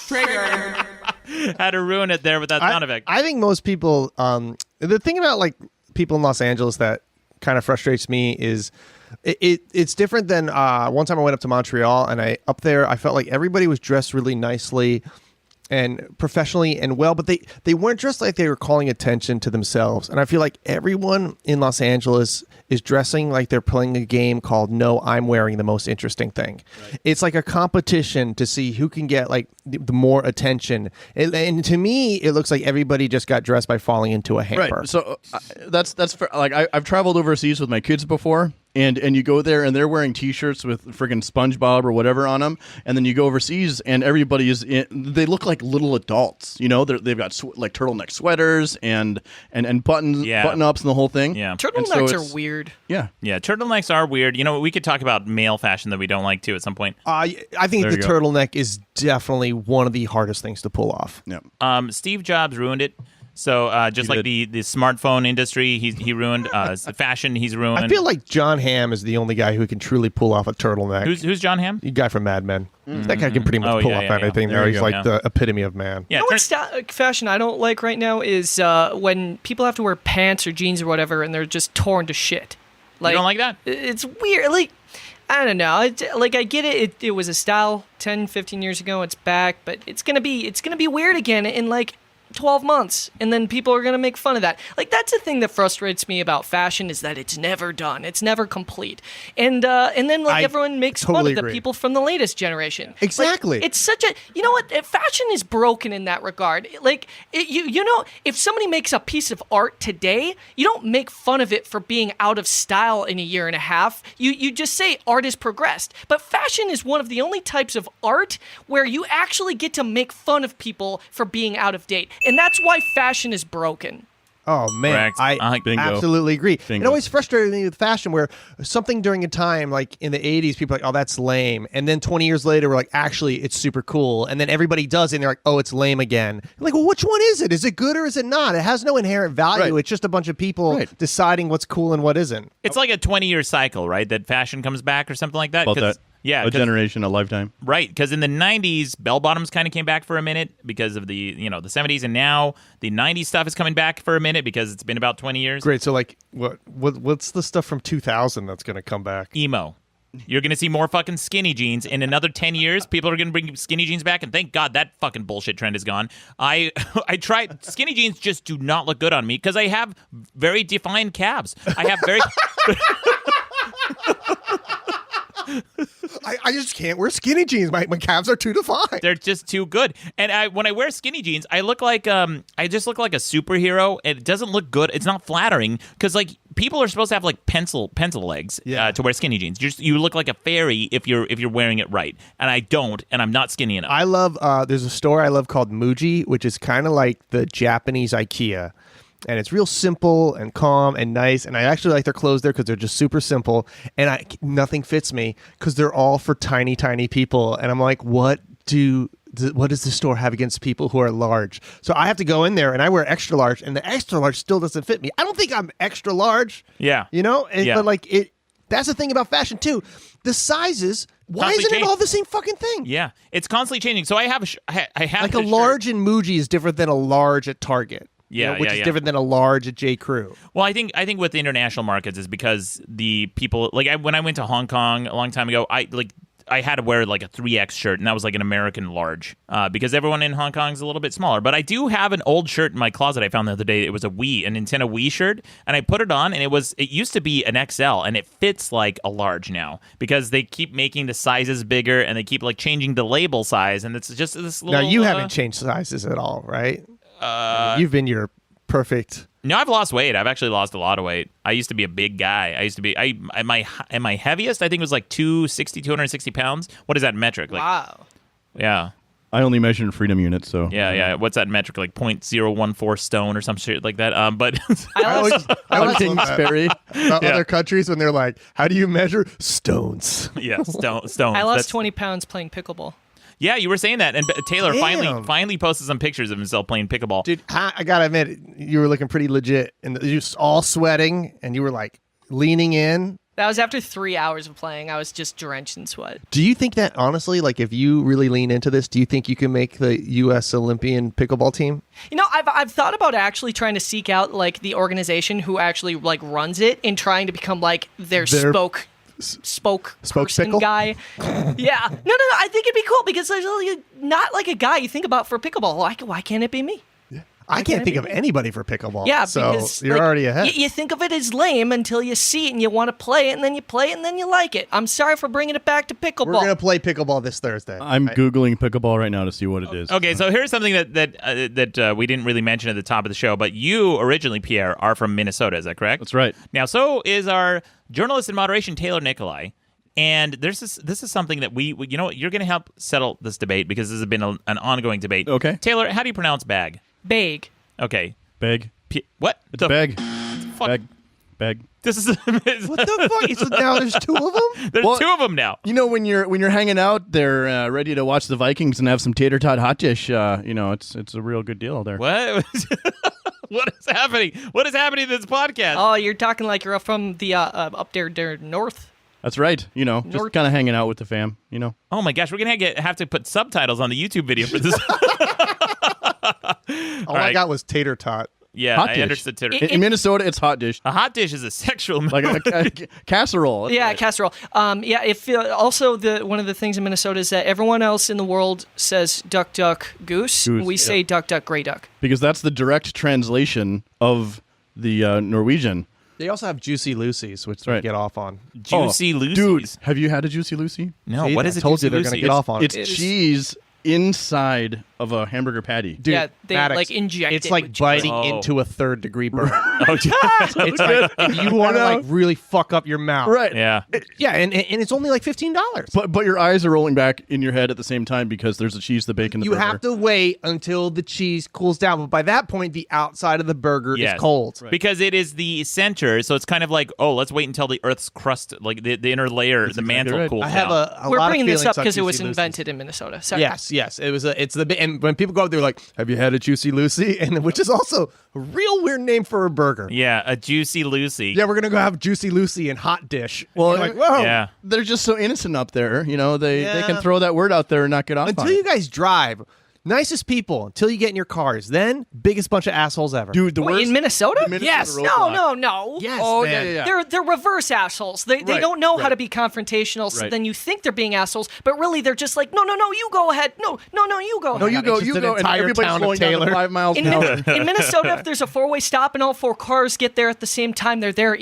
Trigger. Had to ruin it there with that sound effect. I think most people, the thing about like people in Los Angeles that kind of frustrates me is it's different than one time I went up to Montreal, and up there I felt like everybody was dressed really nicely and professionally and well, but they weren't dressed like they were calling attention to themselves. And I feel like everyone in Los Angeles is dressing like they're playing a game called No, I'm Wearing the Most Interesting Thing. Right. It's like a competition to see who can get like the more attention. And to me, it looks like everybody just got dressed by falling into a hamper. Right. So that's for, like I've traveled overseas with my kids before. And you go there and they're wearing T-shirts with friggin' SpongeBob or whatever on them, and then you go overseas and everybody they look like little adults. They've got like turtleneck sweaters and button ups and the whole thing. Yeah, turtlenecks are weird. Yeah, turtlenecks are weird. We could talk about male fashion that we don't like too at some point. I think the turtleneck is definitely one of the hardest things to pull off. Yeah. Steve Jobs ruined it. So just like the smartphone industry, he ruined fashion. He's ruined. I feel like John Hamm is the only guy who can truly pull off a turtleneck. Who's John Hamm? The guy from Mad Men. That guy can pretty much pull off anything. There, he's like the epitome of man. Yeah, what fashion I don't like right now is when people have to wear pants or jeans or whatever, and they're just torn to shit. Like, you don't like that? It's weird. Like, I don't know. I get it. It was a style 10, 15 years ago. It's back, but it's gonna be weird again in like 12 months, and then people are going to make fun of that. Like, that's the thing that frustrates me about fashion, is that it's never done. It's never complete. And then everyone makes fun of the people from the latest generation. Exactly. Like, it's such a, fashion is broken in that regard. Like, if somebody makes a piece of art today, you don't make fun of it for being out of style in a year and a half. You just say art has progressed. But fashion is one of the only types of art where you actually get to make fun of people for being out of date. And that's why fashion is broken. Oh, man. Correct. I absolutely agree. It always frustrated me with fashion where something during a time, like in the 80s, people are like, oh, that's lame. And then 20 years later, we're like, actually, it's super cool. And then everybody does it, and they're like, oh, it's lame again. I'm like, well, which one is it? Is it good or is it not? It has no inherent value. Right. It's just a bunch of people deciding what's cool and what isn't. It's like a 20-year cycle, right? That fashion comes back or something like that. About that. Yeah, a generation, a lifetime. Right, because in the 90s, bell-bottoms kind of came back for a minute because of the 70s, and now the 90s stuff is coming back for a minute because it's been about 20 years. Great, so like, what's the stuff from 2000 that's going to come back? Emo. You're going to see more fucking skinny jeans. In another 10 years, people are going to bring skinny jeans back, and thank God that fucking bullshit trend is gone. I tried. Skinny jeans just do not look good on me because I have very defined calves. I have very... I just can't wear skinny jeans. My calves are too defined. They're just too good. And when I wear skinny jeans, I look like I just look like a superhero. It doesn't look good. It's not flattering because like people are supposed to have like pencil legs to wear skinny jeans. You look like a fairy if you're wearing it right. And I don't, and I'm not skinny enough. I love there's a store I love called Muji, which is kind of like the Japanese IKEA. And it's real simple and calm and nice. And I actually like their clothes there because they're just super simple. And nothing fits me because they're all for tiny, tiny people. And I'm like, what does the store have against people who are large? So I have to go in there and I wear extra large, and the extra large still doesn't fit me. I don't think I'm extra large. Yeah. But like that's the thing about fashion too. The sizes. Why isn't it all the same fucking thing? Yeah, it's constantly changing. So I have like a large in Muji is different than a large at Target. Which is different than a large at J. Crew. Well, I think with the international markets is because the people when I went to Hong Kong a long time ago, I had to wear like a 3X shirt, and that was like an American large because everyone in Hong Kong is a little bit smaller. But I do have an old shirt in my closet I found the other day. It was a Nintendo Wii shirt, and I put it on, and it used to be an XL, and it fits like a large now because they keep making the sizes bigger, and they keep like changing the label size, and it's just this little... Now, you haven't changed sizes at all, right? You've been your perfect... No, I've lost weight. I've actually lost a lot of weight. I used to be a big guy. At my heaviest, I think it was like 260 pounds. What is that metric? Like, wow. Yeah. I only measure in freedom units, so Yeah. What's that metric? Like 0.014 stone or some shit like that. But I always Kingsbury. about other countries when they're like, "How do you measure stones?" yeah, stones. I lost That's- 20 pounds playing pickleball. Yeah, you were saying that, and Taylor Damn. finally posted some pictures of himself playing pickleball. Dude, I gotta admit, you were looking pretty legit, and you were all sweating, and you were like leaning in. That was after 3 hours of playing. I was just drenched in sweat. Do you think that honestly, like if you really lean into this, do you think you can make the U.S. Olympian pickleball team? You know, I've thought about actually trying to seek out like the organization who actually like runs it and trying to become like their spokesperson pickle? guy. Yeah. No. I think it'd be cool because there's really not like a guy you think about for pickleball. Why can't it be me? I can't think of anybody for pickleball. Yeah, so because you're like, already ahead. You think of it as lame until you see it and you want to play it, and then you play it and then you like it. I'm sorry for bringing it back to pickleball. We're gonna play pickleball this Thursday. I'm Googling pickleball right now to see what it is. Okay, so here's something that we didn't really mention at the top of the show, but you originally, Pierre, are from Minnesota. Is that correct? That's right. Now, so is our journalist in moderation, Taylor Nicolai. And this is something that we you know what, you're going to help settle this debate because this has been an ongoing debate. Okay. Taylor, how do you pronounce bag? Bag. Okay. Beg. What? It's beg. Fuck? Beg. This is What the fuck? So now there's two of them? There's Well- two of them now. You know, when you're hanging out there, ready to watch the Vikings and have some tater tot hot dish, you know, it's a real good deal there. What? What is happening? What is happening in this podcast? Oh, you're talking like you're up from the up there north. That's right. You know, just North- kind of hanging out with the fam. You know. Oh my gosh, we're gonna have to put subtitles on the YouTube video for this. All I got was tater tot. Yeah, Hot I dish. understood. Taylor. In Minnesota, it's hot dish, A hot dish is a sexual like a casserole. That's Yeah, right. casserole. Yeah, if also one of the things in Minnesota is that everyone else in the world says duck, duck, goose. Goose, We yeah. say duck, duck, gray duck. Because that's the direct translation of the Norwegian. They also have Juicy Lucy's, which right. they get off on. Juicy Lucy's. Dude, have you had a Juicy Lucy? No, See, what I is it? told you Juicy they're Lucy? gonna get off on It's it. cheese inside of a hamburger patty. Dude, Yeah, they, Maddox, like, inject it's it like with cheese. biting Oh. into a third-degree burn. Oh, It's like if you want to like really fuck up your mouth. Right. yeah. Yeah, and it's only like $15. But your eyes are rolling back in your head at the same time because there's the cheese, the bacon, the You burger. have to wait until the cheese cools down, but by that point, the outside of the burger Yes. is cold. Because it is the center, so it's kind of like, oh, let's wait until the Earth's crust, like the inner layer, the exactly mantle right. cools I have down. a We're lot bringing of this up feelings on because it was Juicy Lucy's. invented in Minnesota. Sorry. Yes, it's and when people go up, they're like, "Have you had a Juicy Lucy?" And which is also a real weird name for a burger. Yeah, a Juicy Lucy. Yeah, we're gonna go have Juicy Lucy and hot dish. Well, You're like, whoa. Yeah. They're just so innocent up there. You know, they can Yeah. throw that word out there and not get off on Until it. you guys drive, nicest people. Until you get in your cars, then biggest bunch of assholes ever. Dude, the Wait, worst in Minnesota? the Minnesota Yes. roadblock. No. Yes, Oh, man. yeah. They're reverse assholes. They Right, don't know how right. to be confrontational, so Right. then you think they're being assholes, but really they're just like, no, you go ahead. No, you go No, ahead. you go, It's you just go, an and entire everybody's town of slowing down to Taylor. 5 miles In, an hour. in Minnesota, if there's a four-way stop and all four cars get there at the same time, they're there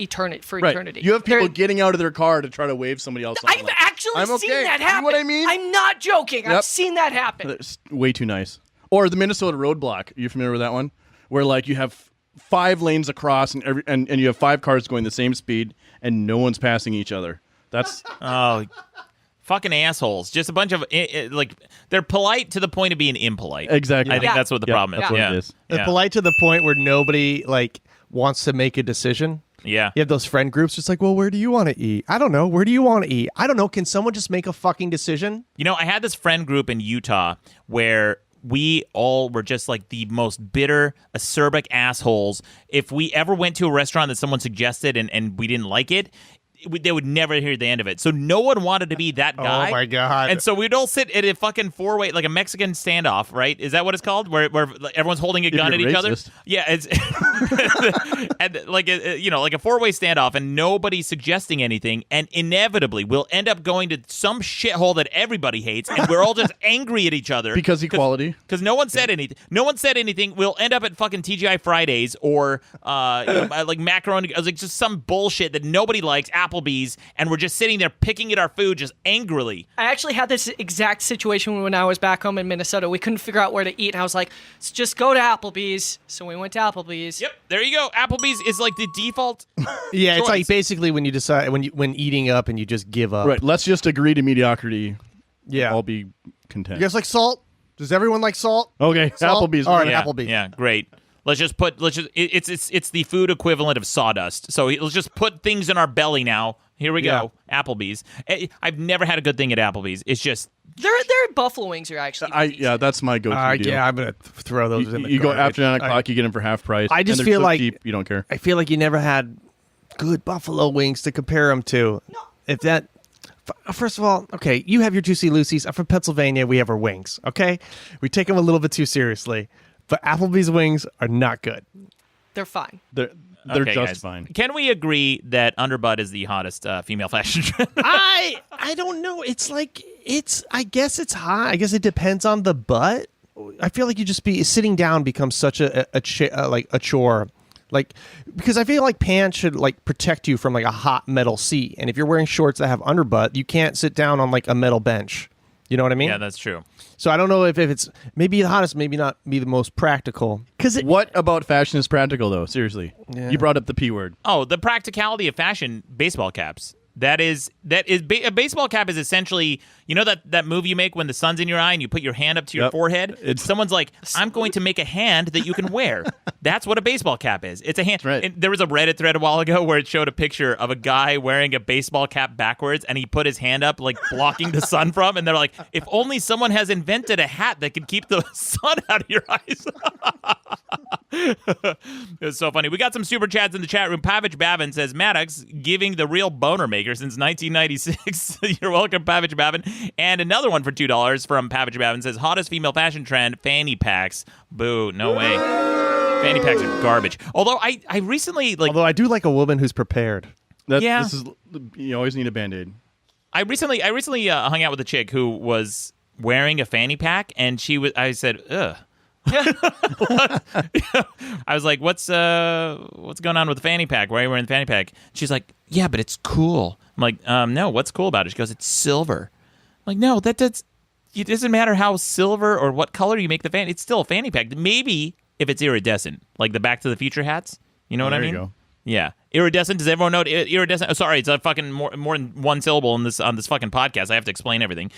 for Right. eternity. You have people They're- getting out of their car to try to wave somebody else on. I've Like, actually I'm seen okay. that You know happen. what I mean? I'm not joking. Yep. I've seen that happen. That's way too nice. Or the Minnesota roadblock. You familiar with that one? Where like you have 5 lanes across and you have 5 cars going the same speed and no one's passing each other. That's Oh, fucking assholes. Just a bunch of, like, they're polite to the point of being impolite. exactly. I think Yeah. that's what the Yeah, problem is. that's what yeah. it is. They're Yeah. polite to the point where nobody like wants to make a decision. Yeah. You have those friend groups just like, well, where do you want to eat? I don't know. Where do you want to eat? I don't know. Can someone just make a fucking decision? You know, I had this friend group in Utah where we all were just like the most bitter, acerbic assholes. If we ever went to a restaurant that someone suggested and we didn't like it, they would never hear the end of it. So no one wanted to be that guy. Oh my God. And so we'd all sit at a fucking 4-way, like a Mexican standoff, right? Is that what it's called? Where everyone's holding a gun at you're each other? racist. Yeah, it's and like like a 4-way standoff, and nobody's suggesting anything, and inevitably we'll end up going to some shithole that everybody hates, and we're all just angry at each other because equality. because no one said anything. No one said anything. We'll end up at fucking TGI Fridays or like macaroni, like just some bullshit that nobody likes, Applebee's, and we're just sitting there picking at our food just angrily. I actually had this exact situation when I was back home in Minnesota. We couldn't figure out where to eat, and I was like, let's just go to Applebee's. So we went to Applebee's. Yep, there you go. Applebee's is like the default. Yeah, it's choice. like basically when you decide when eating up and you just give up. Right. Let's just agree to mediocrity. Yeah. I'll be content. You guys like salt? Does everyone like salt? Okay, Salt? Applebee's. All right, Yeah, Applebee's. yeah, great. It's the food equivalent of sawdust. So let's just put things in our belly now. Here we go. Applebee's. I've never had a good thing at Applebee's. It's just Their buffalo wings are actually. Yeah, that's my go-to deal. Yeah, I'm gonna throw those in the You go garbage. after 9 o'clock, you get them for half price. I just and they're feel so like- cheap, you don't care. I feel like you never had good buffalo wings to compare them to. No. If that, first of all, okay, you have your Juicy Lucy's. I'm from Pennsylvania. We have our wings. Okay, we take them a little bit too seriously, but Applebee's wings are not good. They're fine. They're okay, just guys. fine. Can we agree that underbutt is the hottest female fashion trend? I don't know. It's like I guess it's hot. I guess it depends on the butt. I feel like you just be sitting down becomes such a chore. Like, because I feel like pants should like protect you from like a hot metal seat, and if you're wearing shorts that have underbutt, you can't sit down on like a metal bench. You know what I mean? Yeah, that's true. So I don't know if it's maybe the hottest, maybe not be the most practical. What about fashion is practical, though? Seriously. Yeah. You brought up the P word. Oh, the practicality of fashion, baseball caps. A baseball cap is essentially, you know that move you make when the sun's in your eye and you put your hand up to your Yep. forehead? Someone's like, I'm going to make a hand that you can wear. That's what a baseball cap is. It's a hand. right. And there was a Reddit thread a while ago where it showed a picture of a guy wearing a baseball cap backwards and he put his hand up like blocking the sun from, and they're like, if only someone has invented a hat that can keep the sun out of your eyes. It was so funny. We got some super chats in the chat room. Pavich Bavin says, Maddox giving the real boner maker since 1996. You're welcome, Pavich Bavin. And another one for $2 from Pavich Bavin says, hottest female fashion trend, fanny packs. Boo, no way. Fanny packs are garbage. Although I recently Although I do like a woman who's prepared. Yeah. This is, you always need a Band-Aid. I recently hung out with a chick who was wearing a fanny pack, and I said, ugh. I was like, what's going on with the fanny pack? Why are you wearing the fanny pack? She's like, yeah, but it's cool. I'm like, no, what's cool about it? She goes, it's silver. I'm like, no, it doesn't matter how silver or what color you make the fanny. It's still a fanny pack. Maybe if it's iridescent, like the Back to the Future hats. You know what I mean? There you go. Yeah, iridescent. Does everyone know iridescent? Oh, sorry, it's a fucking more than one syllable on this fucking podcast. I have to explain everything,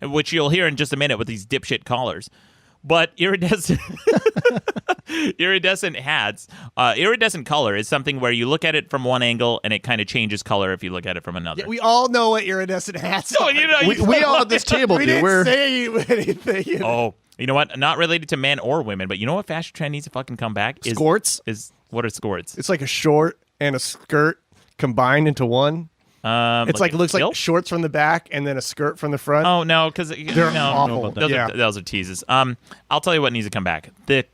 which you'll hear in just a minute with these dipshit callers. But iridescent hats, iridescent color is something where you look at it from one angle and it kind of changes color if you look at it from another. Yeah, we all know what iridescent hats are. We all at this table we do. didn't say anything. Oh, you know what? Not related to men or women, but you know what fashion trend needs to fucking come back? Skorts? What are skorts? It's like a short and a skirt combined into one. It's like it looks like shorts from the back and then a skirt from the front. Oh no, because They're awful. Those are teases. I'll tell you what needs to come back: the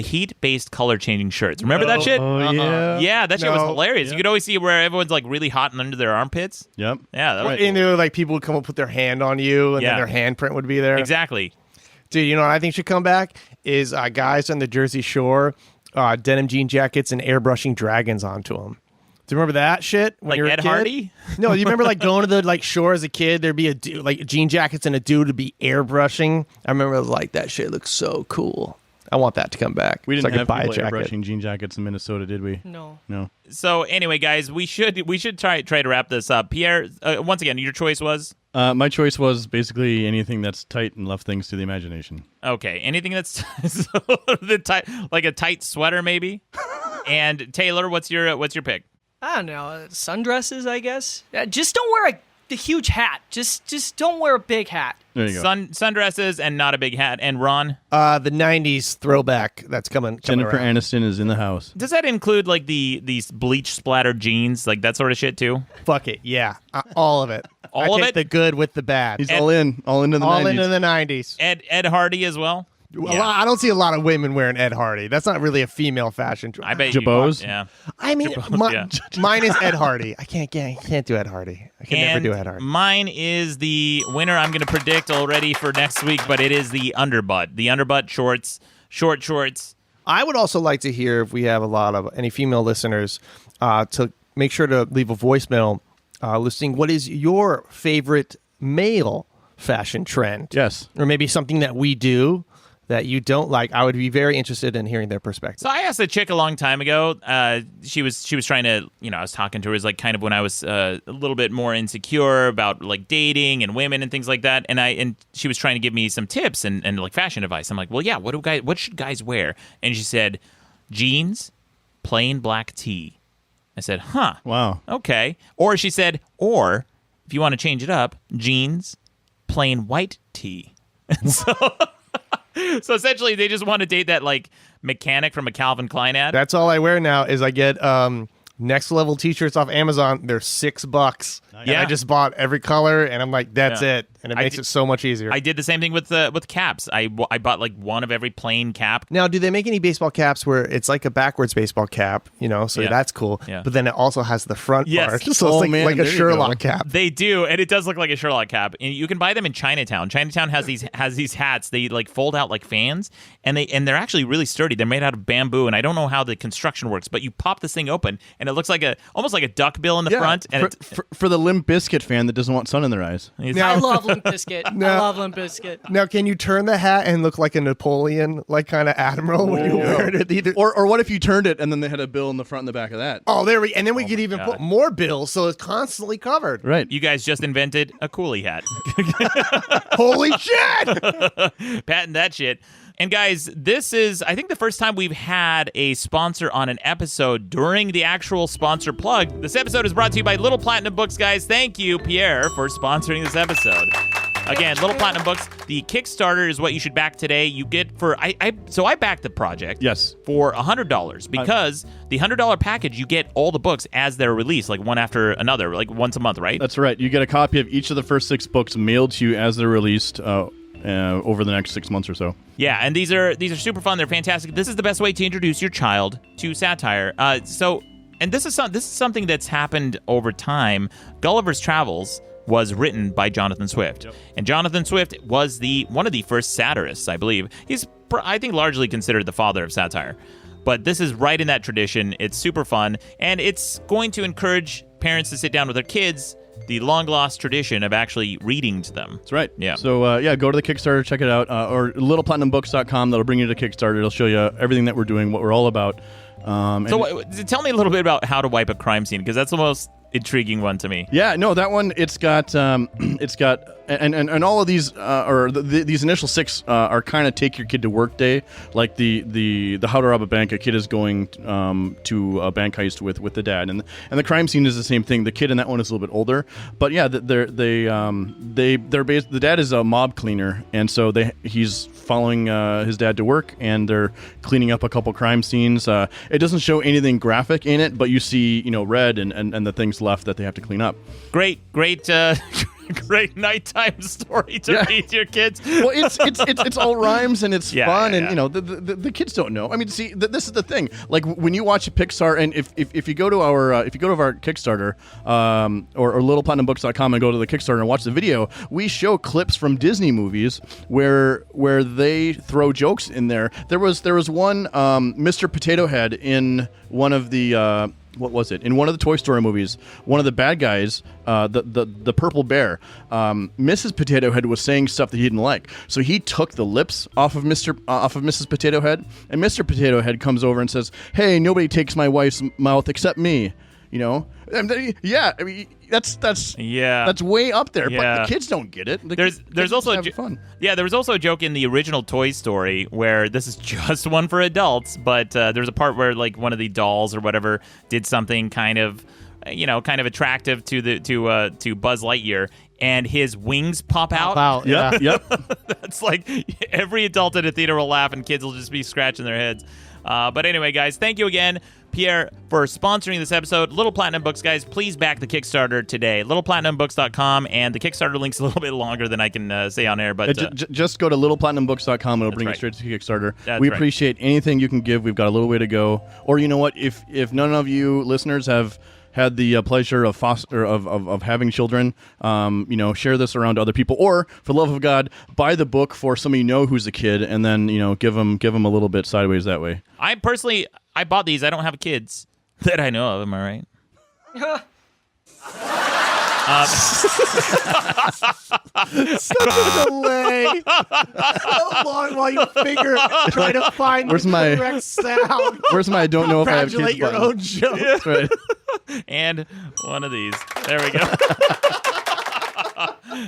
heat-based color changing shirts. Remember that shit? Oh, yeah. Yeah, that shit was hilarious. You could always see where everyone's like really hot and under their armpits. Yep. Yeah, that was And like people would come up with their hand on you, and Yeah. then their handprint would be there. exactly. Dude, you know what I think should come back is guys on the Jersey Shore, denim jean jackets and airbrushing dragons onto them. Do you remember that shit? When Like you were a Ed kid? Hardy? No, you remember like going to the shore as a kid? There'd be a dude, like jean jackets and a dude would be airbrushing. I remember like that shit looks so cool. I want that to come back. We so didn't I have could buy a people jacket. airbrushing jean jackets in Minnesota, did we? No. No. So anyway, guys, we should try to wrap this up. Pierre, once again, your choice was My choice was basically anything that's tight and left things to the imagination. okay. Anything that's the tight, like a tight sweater, maybe. And Taylor, what's your pick? I don't know. Sundresses, I guess. Just don't wear the huge hat. Just don't wear a big hat. There you go. Sundresses and not a big hat. And Ron, The 90s throwback that's coming Jennifer around. Aniston is in the house. does that include like these bleach splattered jeans, like that sort of shit too? Fuck it. Yeah. All of it. All I of take it? the good with the bad. He's all into the all 90s. into the 90s. Ed Hardy as well. Well, I don't see a lot of women wearing Ed Hardy. That's not really a female fashion trend. I bet Jabos? Yeah. I mean, yeah. mine is Ed Hardy. I can't do Ed Hardy. I can never And do Ed Hardy. mine is the winner. I'm going to predict already for next week, but it is the underbutt. The underbutt shorts, short shorts. I would also like to hear if we have a lot of any female listeners to make sure to leave a voicemail listing what is your favorite male fashion trend. Yes. Or maybe something that we do that you don't like, I would be very interested in hearing their perspective. So I asked a chick a long time ago. She was trying to, I was talking to her. It was like kind of when I was a little bit more insecure about like dating and women and things like that. And she was trying to give me some tips and like fashion advice. I'm like, well, yeah, what should guys wear? And she said, jeans, plain black tee. I said, huh. Wow. Okay. Or she said, or if you want to change it up, jeans, plain white tee. And so essentially, they just want to date that like mechanic from a Calvin Klein ad. That's all I wear now is I get next level t-shirts off Amazon. They're $6. And Yeah. I just bought every color, and I'm like, that's Yeah. it. And it makes it so much easier. I did the same thing with caps. I bought like one of every plain cap. Now, do they make any baseball caps where it's like a backwards baseball cap, so Yeah. that's cool. Yeah. But then it also has the front Yes. part. So Oh, it's man, like a there you Sherlock go. cap. They do, and it does look like a Sherlock cap. And you can buy them in Chinatown. Chinatown has these hats. They like fold out like fans, and they're actually really sturdy. They're made out of bamboo, and I don't know how the construction works, but you pop this thing open, and it looks like almost like a duck bill in the front. And for the Limp Bizkit fan that doesn't want sun in their eyes. I love Limp Bizkit. I love Limp Bizkit. Now, can you turn the hat and look like a Napoleon, like kind of admiral when you wear it? Either. Or what if you turned it and then they had a bill in the front and the back of that? Oh, there we and then we could even God. put more bills, so it's constantly covered. Right. you guys just invented a coolie hat. Holy shit! Patent that shit. And guys, this is, I think, the first time we've had a sponsor on an episode during the actual sponsor plug. This episode is brought to you by Little Platinum Books, guys. Thank you, Pierre, for sponsoring this episode. Again, Little Platinum Books, the Kickstarter is what you should back today. You get for, so I backed the project. Yes. For $100 because the $100 package, you get all the books as they're released, like one after another, like once a month, right? That's right. You get a copy of each of the first 6 books mailed to you as they're released over the next 6 months or so. Yeah, and these are super fun. They're fantastic. This is the best way to introduce your child to satire. And this is something that's happened over time. Gulliver's Travels was written by Jonathan Swift. Yep. And Jonathan Swift was one of the first satirists, I believe. He's, I think, largely considered the father of satire. But this is right in that tradition. It's super fun, and it's going to encourage parents to sit down with their kids, the long-lost tradition of actually reading to them. That's right. Yeah. So, go to the Kickstarter, check it out, or littleplatnumbooks.com. That'll bring you to Kickstarter. It'll show you everything that we're doing, what we're all about. So tell me a little bit about how to wipe a crime scene, because that's the most intriguing one to me. Yeah, no, that one, it's got and all of these these initial 6 are kind of take your kid to work day, like the How to Rob a Bank. A kid is going to a bank heist with the dad, and the crime scene is the same thing. The kid in that one is a little bit older, but yeah, the dad is a mob cleaner, and so he's following his dad to work, and they're cleaning up a couple crime scenes. It doesn't show anything graphic in it, but you see red and the things left that they have to clean up. Great great nighttime story to read to your kids. Well, it's all rhymes and it's fun, yeah. and the kids don't know. I mean, see, this is the thing. Like when you watch a Pixar, and if you go to our Kickstarter or littleplatnumbooks.com and go to the Kickstarter and watch the video, we show clips from Disney movies where they throw jokes in there. There was one Mr. Potato Head in one of the. What was it? In one of the Toy Story movies, one of the bad guys, the purple bear, Mrs. Potato Head was saying stuff that he didn't like. So he took the lips off of Mrs. Potato Head, and Mr. Potato Head comes over and says, "Hey, nobody takes my wife's mouth except me." Yeah, I mean that's way up there, but the kids don't get it. There's also fun. Yeah, there was also a joke in the original Toy Story where this is just one for adults, but there's a part where like one of the dolls or whatever did something kind of attractive to Buzz Lightyear, and his wings pop out. Yeah. Yep. That's like every adult in a theater will laugh, and kids will just be scratching their heads. But anyway, guys, thank you again, Pierre, for sponsoring this episode. Little Platinum Books, guys, please back the Kickstarter today. littleplatnumbooks.com, and the Kickstarter link's a little bit longer than I can say on air. But just go to littleplatnumbooks.com. It'll bring you straight to Kickstarter. We appreciate anything you can give. We've got a little way to go. Or you know what? If none of you listeners have had the pleasure of having children, share this around to other people, or for the love of God, buy the book for somebody you know who's a kid, and then give them a little bit sideways that way. I bought these. I don't have kids that I know of. Am I right? Such a delay. So long while you try to find Where's the my- correct sound. Where's my I don't know if I have kids Congratulate your button? own joke. That's right. And one of these. There we go.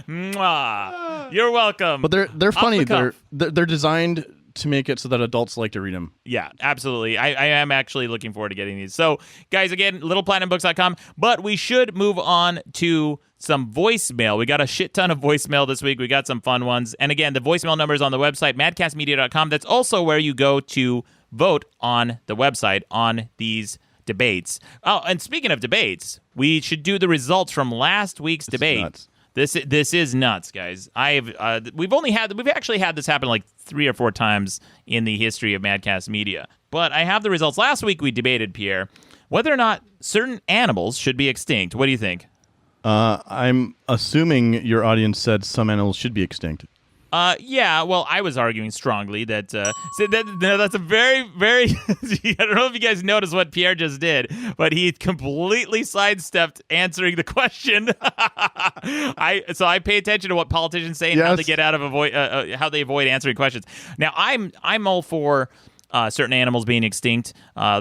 Mwah. You're welcome. But they're funny. the cuff. They're designed to make it so that adults like to read them. Yeah, absolutely. I am actually looking forward to getting these. So, guys, again, littleplatinumbooks.com. But we should move on to some voicemail. We got a shit ton of voicemail this week. We got some fun ones. And again, the voicemail number is on the website, madcastmedia.com. That's also where you go to vote on the website on these debates. Oh, and speaking of debates, we should do the results from last week's debate. Nuts. This is nuts, guys. We've actually had this happen like 3 or 4 times in the history of Madcast Media. But I have the results. Last week we debated, Pierre, whether or not certain animals should be extinct. What do you think? I'm assuming your audience said some animals should be extinct. Yeah, well, I was arguing strongly that, that's a very, very, I don't know if you guys noticed what Pierre just did, but he completely sidestepped answering the question. So I pay attention to what politicians say and how they get out of how they avoid answering questions. Now, I'm all for certain animals being extinct.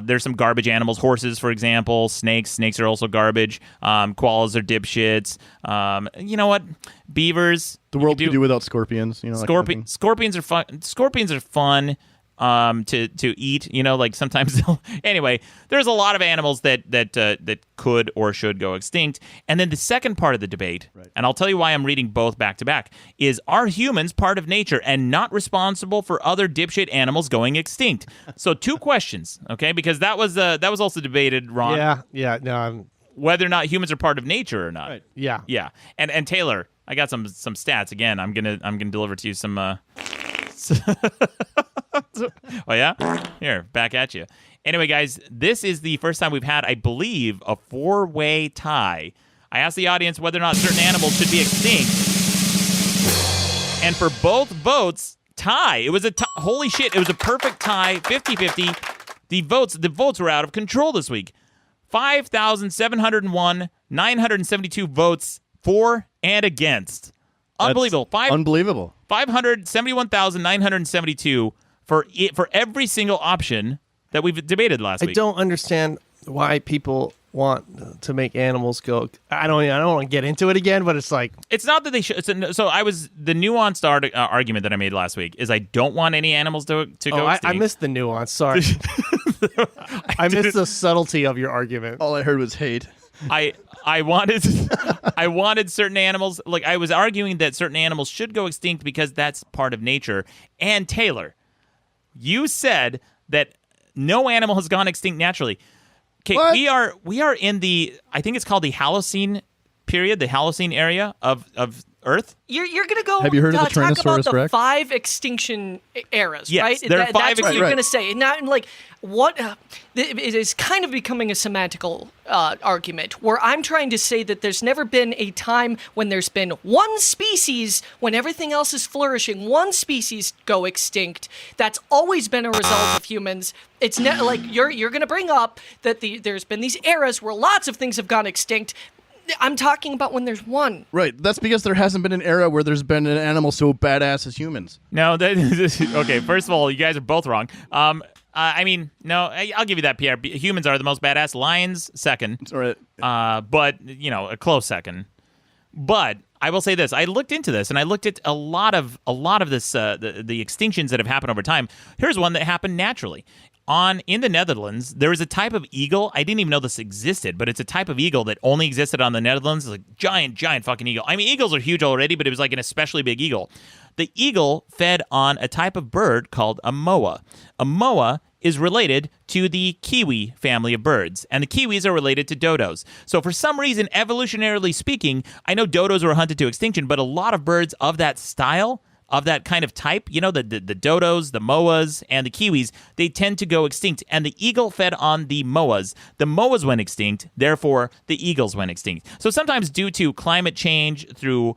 There's some garbage animals, horses, for example, snakes. Snakes are also garbage. Koalas are dipshits. You know what? Beavers. The world could do without scorpions. You know, Scorpions are fun. Scorpions are fun to eat. You know, like sometimes. Anyway, there's a lot of animals that could or should go extinct. And then the second part of the debate, and I'll tell you why I'm reading both back to back, is are humans part of nature and not responsible for other dipshit animals going extinct? So 2 questions, okay? Because that was also debated, Ron. Yeah. No, Whether or not humans are part of nature or not. Right. Yeah. Yeah. And Taylor, I got some stats again. I'm gonna deliver to you some. Oh yeah, here, back at you. Anyway, guys, this is the first time we've had, I believe, a 4-way tie. I asked the audience whether or not certain animals should be extinct, and for both votes, tie. It was a holy shit! It was a perfect tie, 50-50. The votes were out of control this week. 5,701, 972 votes for and against. Unbelievable. Unbelievable. 571,972 for every single option that we've debated last week. I don't understand why people want to make animals go. I don't want to get into it again, but it's like it's not that they should. So I was the nuanced argument that I made last week is I don't want any animals to go extinct. I missed the nuance. Sorry, I missed the subtlety of your argument. All I heard was hate. I wanted certain animals, like I was arguing that certain animals should go extinct because that's part of nature. And Taylor, you said that no animal has gone extinct naturally. Okay, we are in the, I think it's called the Holocene period, the Holocene area of Earth. You're gonna go. Have you heard of the talk about Tyrannosaurus the Rex? 5 extinction eras, Yes, right? there are 5 That's what you're right. gonna say. Not like what it is kind of becoming a semantical argument where I'm trying to say that there's never been a time when there's been one species when everything else is flourishing, one species go extinct. That's always been a result of humans. It's like you're gonna bring up that there's been these eras where lots of things have gone extinct. I'm talking about when there's one. Right. That's because there hasn't been an era where there's been an animal so badass as humans. No, okay. First of all, you guys are both wrong. I mean, no, I'll give you that, Pierre. Humans are the most badass. Lions second. That's right. But a close second. But I will say this: I looked into this, and I looked at a lot of this, the extinctions that have happened over time. Here's one that happened naturally. In the Netherlands, there is a type of eagle. I didn't even know this existed, but it's a type of eagle that only existed on the Netherlands. It's a giant fucking eagle. I mean, eagles are huge already, but it was like an especially big eagle. The eagle fed on a type of bird called a moa. A moa is related to the kiwi family of birds, and the kiwis are related to dodos. So for some reason, evolutionarily speaking, I know dodos were hunted to extinction, but a lot of birds of that style, of that kind of type, the dodos, the moas, and the kiwis, they tend to go extinct. And the eagle fed on the moas. The moas went extinct, therefore the eagles went extinct. So sometimes due to climate change, through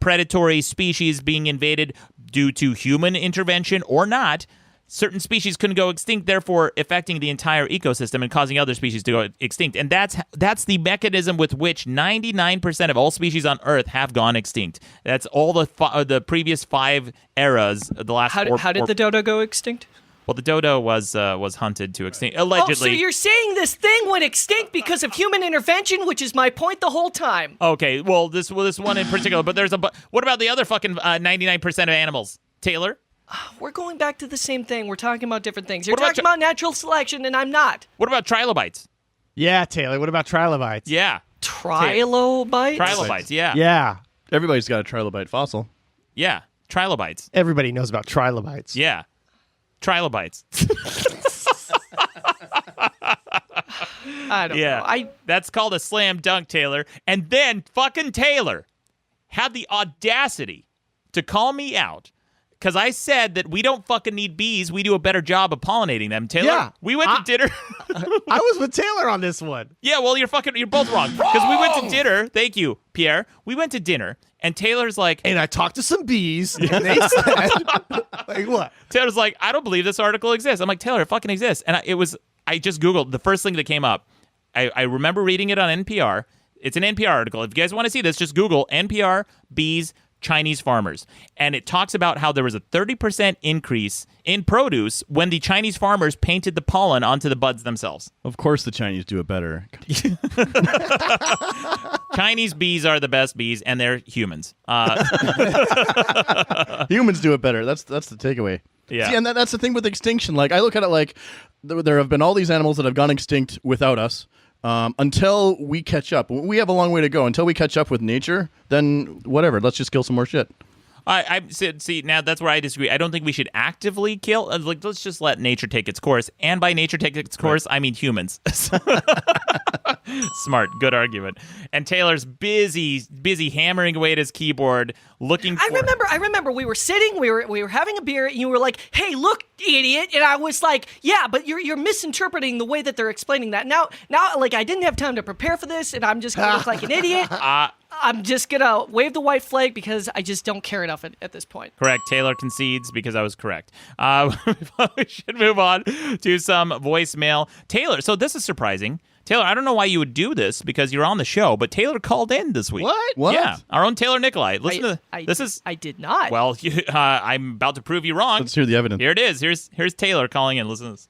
predatory species being invaded, due to human intervention or not, certain species couldn't go extinct, therefore affecting the entire ecosystem and causing other species to go extinct. And that's the mechanism with which 99% of all species on Earth have gone extinct. That's all the previous 5 eras, the last How did the dodo go extinct? Well, the dodo was hunted to extinct, allegedly. Oh, so you're saying this thing went extinct because of human intervention, which is my point the whole time. Okay, well, this one in particular, but what about the other fucking 99% of animals? Taylor? We're going back to the same thing. We're talking about different things. You're talking about natural selection, and I'm not. What about trilobites? Yeah, Taylor. What about trilobites? Yeah. Trilobites? Trilobites, yeah. Yeah. Everybody's got a trilobite fossil. Yeah, trilobites. Everybody knows about trilobites. Yeah. Trilobites. I don't know. That's called a slam dunk, Taylor. And then fucking Taylor had the audacity to call me out because I said that we don't fucking need bees. We do a better job of pollinating them. Taylor, Yeah. we went to dinner. I was with Taylor on this one. Yeah, well, you're both wrong. Because we went to dinner. Thank you, Pierre. We went to dinner, and Taylor's like... And I talked to some bees, and they said... like, what? Taylor's like, I don't believe this article exists. I'm like, Taylor, it fucking exists. And I just Googled the first thing that came up. I remember reading it on NPR. It's an NPR article. If you guys want to see this, just Google NPR bees Chinese farmers. And it talks about how there was a 30% increase in produce when the Chinese farmers painted the pollen onto the buds themselves. Of course the Chinese do it better. Chinese bees are the best bees, and they're humans. Humans do it better. That's the takeaway. Yeah. See, and that's the thing with extinction. Like, I look at it like there have been all these animals that have gone extinct without us. Until we catch up. We have a long way to go. Until we catch up with nature, then whatever. Let's just kill some more shit. I said, see, now that's where I disagree. I don't think we should actively kill. Let's just let nature take its course. And by nature take its course, right. I mean humans. Smart, good argument. And Taylor's busy hammering away at his keyboard, looking. I remember we were sitting, we were having a beer, and you were like, "Hey, look, idiot!" And I was like, "Yeah, but you're misinterpreting the way that they're explaining that." Now, like I didn't have time to prepare for this, and I'm just gonna look like an idiot. I'm just gonna wave the white flag because I just don't care enough at this point. Correct. Taylor concedes because I was correct. We should move on to some voicemail. Taylor, so this is surprising. Taylor, I don't know why you would do this because you're on the show, but Taylor called in this week. What? Yeah, our own Taylor Nikolai. Listen I did not. Well, I'm about to prove you wrong. Let's hear the evidence. Here it is. Here's Taylor calling in. Listen to this.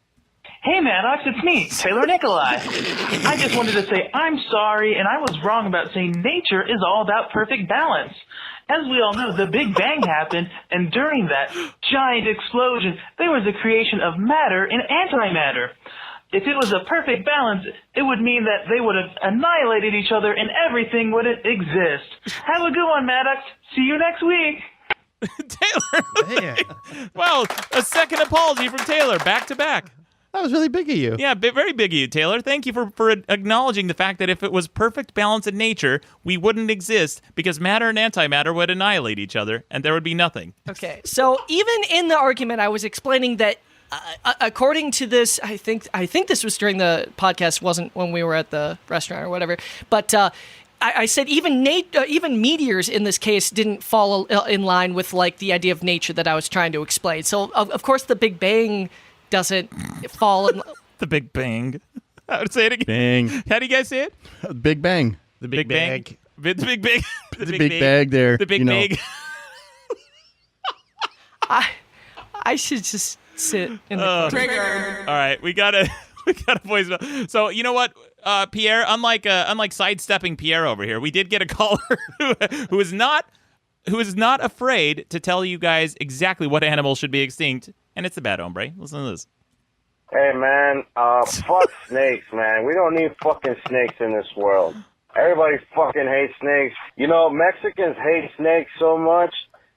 Hey, Maddox, it's me, Taylor Nikolai. I just wanted to say I'm sorry, and I was wrong about saying nature is all about perfect balance. As we all know, the Big Bang happened, and during that giant explosion, there was a creation of matter and antimatter. If it was a perfect balance, it would mean that they would have annihilated each other and everything wouldn't exist. Have a good one, Maddox. See you next week. Taylor. Man. Well, a second apology from Taylor, back to back. That was really big of you. Yeah, very big of you, Taylor. Thank you for acknowledging the fact that if it was perfect balance in nature, we wouldn't exist because matter and antimatter would annihilate each other, and there would be nothing. Okay, so even in the argument, I was explaining that according to this, I think this was during the podcast, wasn't when we were at the restaurant or whatever, but I said even meteors in this case didn't fall in line with like the idea of nature that I was trying to explain. So of course the Big Bang doesn't fall in. The Big Bang. I would say it again. Bang. How do you guys say it? Big Bang. The Big Bang. The Big Bang. The big bag there. The Big Bang. I should just sit in the trigger. All right, we got a voicemail. So you know what, Pierre? Unlike sidestepping Pierre over here, we did get a caller who is not afraid to tell you guys exactly what animals should be extinct, and it's the bad hombre. Listen to this. Hey man, fuck snakes, man. We don't need fucking snakes in this world. Everybody fucking hates snakes. You know, Mexicans hate snakes so much.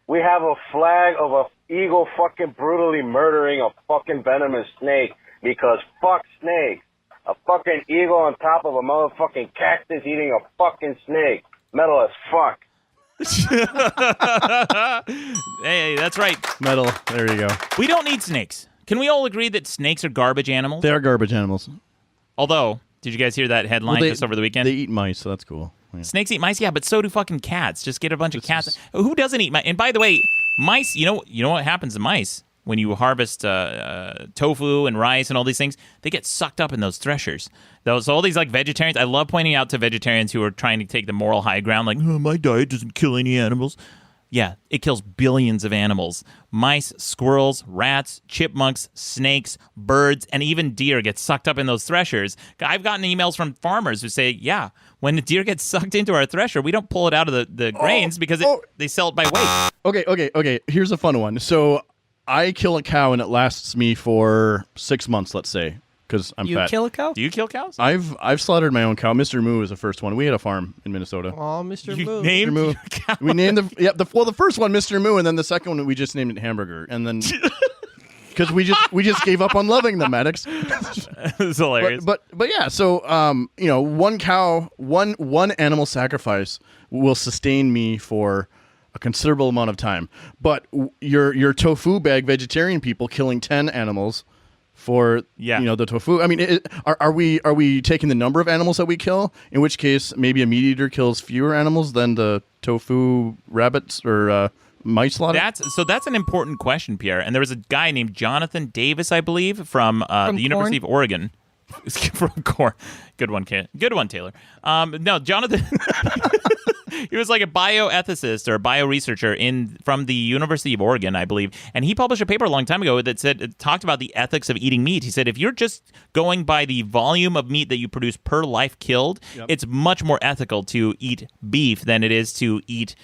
We have a flag of a eagle fucking brutally murdering a fucking venomous snake because fuck snakes. A fucking eagle on top of a motherfucking cactus eating a fucking snake. Metal as fuck. Hey, that's right. Metal. There you go. We don't need snakes. Can we all agree that snakes are garbage animals? They are garbage animals. Although, did you guys hear that headline just over the weekend? They eat mice, so that's cool. Yeah. Snakes eat mice, yeah, but so do fucking cats. Just get a bunch of cats. Who doesn't eat mice? And by the way, mice, you know what happens to mice? harvest tofu and rice and all these things, they get sucked up in those threshers. So all these like vegetarians, I love pointing out to vegetarians who are trying to take the moral high ground, like, oh, my diet doesn't kill any animals. Yeah, it kills billions of animals. Mice, squirrels, rats, chipmunks, snakes, birds, and even deer get sucked up in those threshers. I've gotten emails from farmers who say, yeah, when the deer gets sucked into our thresher, we don't pull it out of the grains because they sell it by weight. Okay. Here's a fun one. So I kill a cow and it lasts me for 6 months, let's say, because I'm fat. You kill a cow? Do you kill cows? I've slaughtered my own cow. Mr. Moo was the first one. We had a farm in Minnesota. Oh, Mr. You Moo. named Mr. Moo. your cow? We named the first one Mr. Moo, and then the second one we just named it Hamburger, and then because we just gave up on loving them, Maddox. It's hilarious. But yeah, so one cow, one animal sacrifice will sustain me for a considerable amount of time. But your tofu bag vegetarian people killing 10 animals for the tofu. I mean, are we taking the number of animals that we kill? In which case, maybe a meat eater kills fewer animals than the tofu rabbits or mice slaughter? That's an important question, Pierre. And there was a guy named Jonathan Davis, I believe, from the University of Oregon. From Cory. Good one, Taylor. No, Jonathan. He was like a bioethicist or a bioresearcher from the University of Oregon, I believe. And he published a paper a long time ago that talked about the ethics of eating meat. He said if you're just going by the volume of meat that you produce per life killed, it's much more ethical to eat beef than it is to eat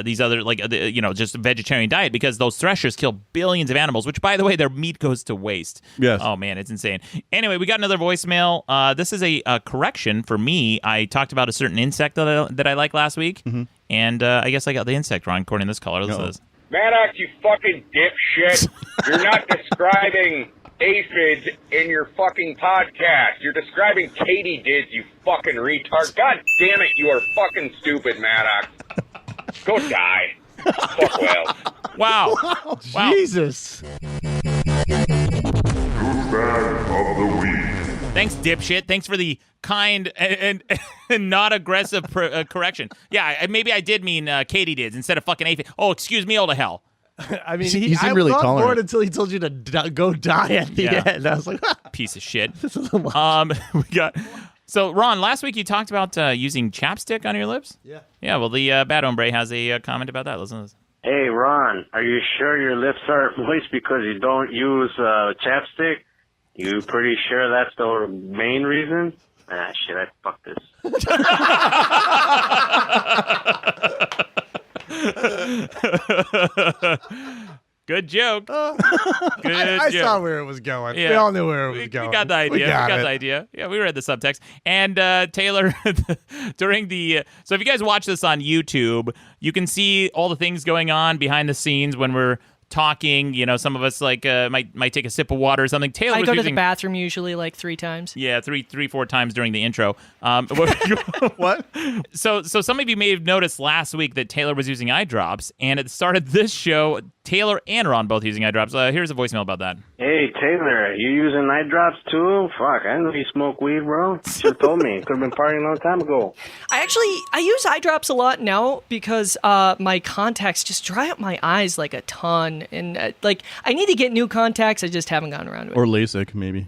these other, just vegetarian diet, because those threshers kill billions of animals, which, by the way, their meat goes to waste. Yes. Oh, man, it's insane. Anyway, we got another voicemail. This is a correction for me. I talked about a certain insect that I like last week, and I guess I got the insect wrong, according to this caller. This is Maddox, you fucking dipshit. You're not describing aphids in your fucking podcast. You're describing katydids, you fucking retard. God damn it, you are fucking stupid, Maddox. Go die. Fuck whales. Wow. Jesus. Douchebag of the week. Thanks, dipshit. Thanks for the kind and not aggressive correction. Yeah, maybe I did mean katydids instead of fucking aphid. Oh, excuse me, all to hell. I mean, He's I really was on tolerant. board until he told you to go die at the end. I was like, Piece of shit. this is a lot. We got... So, Ron, last week you talked about using chapstick on your lips? Yeah. Yeah, well, the Bad Hombre has a comment about that. Listen to this. Hey, Ron, are you sure your lips aren't moist because you don't use chapstick? You pretty sure that's the main reason? Ah, shit, I fucked this. Good joke. Good I joke. saw where it was going. Yeah. We all knew where it was going. We got the idea. We got the idea. Yeah, we read the subtext. And Taylor, during the... so if you guys watch this on YouTube, you can see all the things going on behind the scenes when we're talking. You know, some of us might take a sip of water or something. Taylor I was go to using... the bathroom usually like 3 times. Yeah, 4 times during the intro. What? So some of you may have noticed last week that Taylor was using eye drops, and at the start of this show, Taylor and Ron both using eye drops. Here's a voicemail about that. Hey, Taylor, you using night drops too? Fuck, I didn't know you smoke weed, bro. Should have told me. Could have been partying a long time ago. I use eye drops a lot now because my contacts just dry up my eyes like a ton, and I need to get new contacts. I just haven't gotten around to it. Or LASIK, maybe.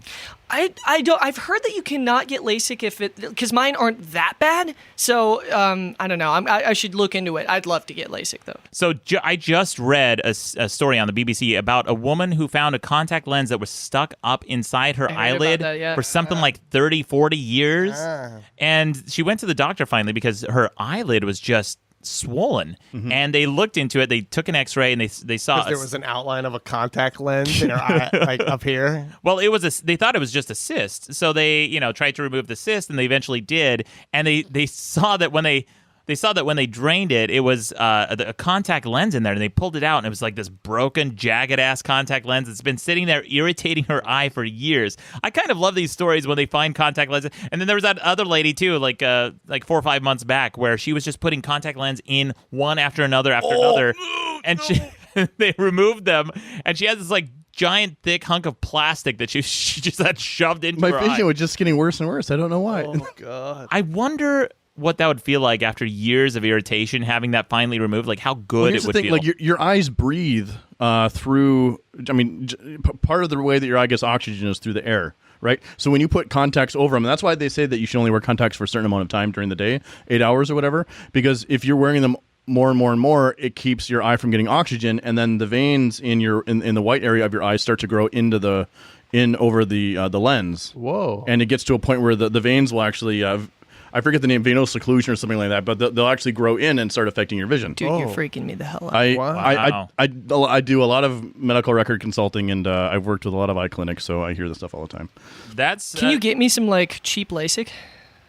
I don't. I've heard that you cannot get LASIK because mine aren't that bad. So I don't know. I should look into it. I'd love to get LASIK though. So I just read a story on the BBC about a woman who found a contact lens that was stuck up inside her I heard eyelid about that, yeah. for something like 30, 40 years. And she went to the doctor finally because her eyelid was just swollen. And they looked into it. They took an X-ray and they saw There was an outline of a contact lens in her eye, like up here. Well, they thought it was just a cyst. So they, tried to remove the cyst, and they eventually did. And they saw that when they drained it, it was a contact lens in there, and they pulled it out, and it was like this broken, jagged-ass contact lens that's been sitting there irritating her eye for years. I kind of love these stories when they find contact lenses. And then there was that other lady, too, like 4 or 5 months back, where she was just putting contact lens in one after another after another. And they removed them, and she has this, giant, thick hunk of plastic that she just had shoved into My her vision eye. was just getting worse and worse. I don't know why. Oh, God. I wonder what that would feel like after years of irritation, having that finally removed, like how good it would feel. Like your eyes breathe through. I mean, part of the way that your eye gets oxygen is through the air, right? So when you put contacts over them, and that's why they say that you should only wear contacts for a certain amount of time during the day, 8 hours or whatever, because if you're wearing them more and more and more, it keeps your eye from getting oxygen, and then the veins in the white area of your eye start to grow over the lens. Whoa! And it gets to a point where the veins will actually. I forget the name, venous occlusion or something like that, but they'll actually grow in and start affecting your vision. Dude, you're freaking me the hell out. I do a lot of medical record consulting, and I've worked with a lot of eye clinics, so I hear this stuff all the time. Can you get me some like cheap LASIK?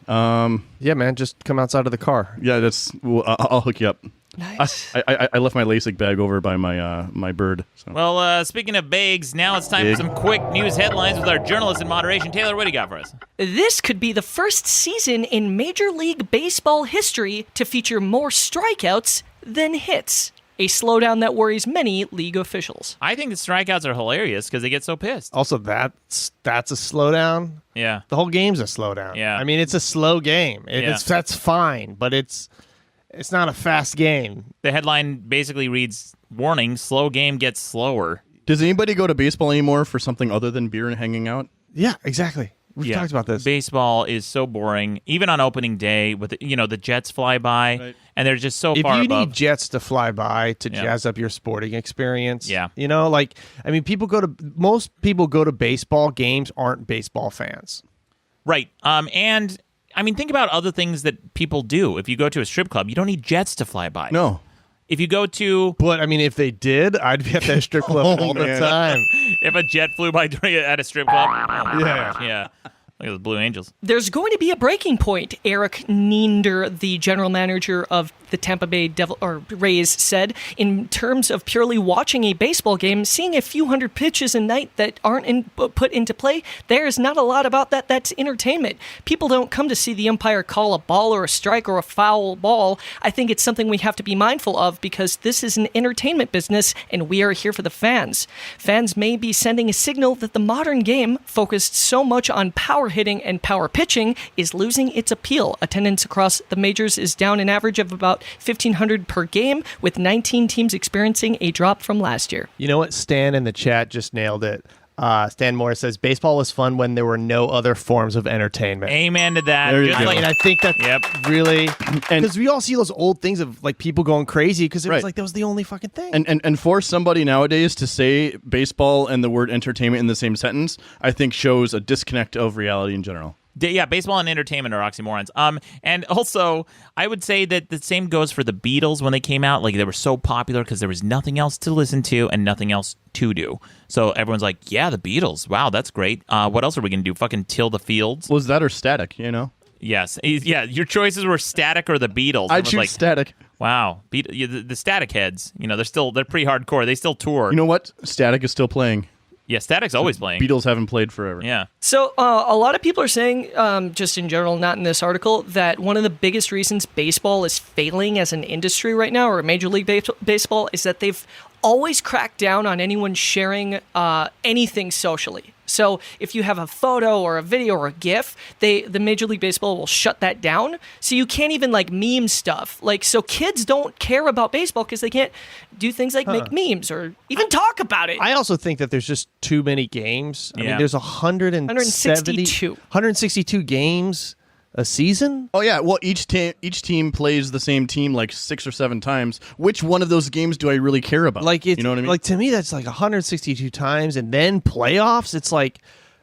Yeah, man, just come outside of the car. Yeah, I'll hook you up. Nice. I left my LASIK bag over by my bird. So. Well, speaking of bags, now it's time for some quick news headlines with our journalist in moderation. Taylor, what do you got for us? This could be the first season in Major League Baseball history to feature more strikeouts than hits. A slowdown that worries many league officials. I think the strikeouts are hilarious because they get so pissed. Also, that's a slowdown. Yeah. The whole game's a slowdown. Yeah. I mean, it's a slow game. That's fine, but it's not a fast game. The headline basically reads, warning, slow game gets slower. Does anybody go to baseball anymore for something other than beer and hanging out? Yeah, exactly. We've talked about this. Baseball is so boring, even on opening day with the jets fly by, and they're just so far above. If you need jets to fly by to jazz up your sporting experience, most people go to baseball games aren't baseball fans. Right. And I mean, think about other things that people do. If you go to a strip club, you don't need jets to fly by. No. If you go to... But, I mean, if they did, I'd be at that strip club all the time. If a jet flew by at a strip club? Oh, yeah. Look at those Blue Angels. There's going to be a breaking point, Eric Niender, the general manager of the Tampa Bay Rays, said. In terms of purely watching a baseball game, seeing a few hundred pitches a night that aren't put into play, there's not a lot about that that's entertainment. People don't come to see the umpire call a ball or a strike or a foul ball. I think it's something we have to be mindful of because this is an entertainment business and we are here for the fans. Fans may be sending a signal that the modern game, focused so much on power hitting and power pitching, is losing its appeal. Attendance across the majors is down an average of about 1,500 per game, with 19 teams experiencing a drop from last year. You know what? Stan in the chat just nailed it. Stan Morris says, baseball was fun when there were no other forms of entertainment. Amen to that. And I think that's really... Because we all see those old things of like people going crazy because it was like that was the only fucking thing. And for somebody nowadays to say baseball and the word entertainment in the same sentence, I think shows a disconnect of reality in general. Yeah, baseball and entertainment are oxymorons. And also, I would say that the same goes for the Beatles when they came out. Like, they were so popular because there was nothing else to listen to and nothing else to do. So everyone's like, yeah, the Beatles. Wow, that's great. What else are we going to do? Fucking till the fields? Was that or Static, you know? Yes. Yeah, your choices were Static or the Beatles. I choose Static. Wow. The Static heads, they're pretty hardcore. They still tour. You know what? Static is still playing. Yeah, Static's always playing. Beatles haven't played forever. Yeah. So a lot of people are saying, just in general, not in this article, that one of the biggest reasons baseball is failing as an industry right now, or Major League Baseball, is that they've always cracked down on anyone sharing anything socially. So if you have a photo or a video or a GIF, the Major League Baseball will shut that down. So you can't even like meme stuff. So kids don't care about baseball because they can't do things like make memes or even talk about it. I also think that there's just too many games. I mean, there's 162 games a season. Oh yeah, well each team plays the same team like 6 or 7 times. Which one of those games do I really care about? You know what I mean? Like to me, that's like 162 times, and then playoffs. It's like,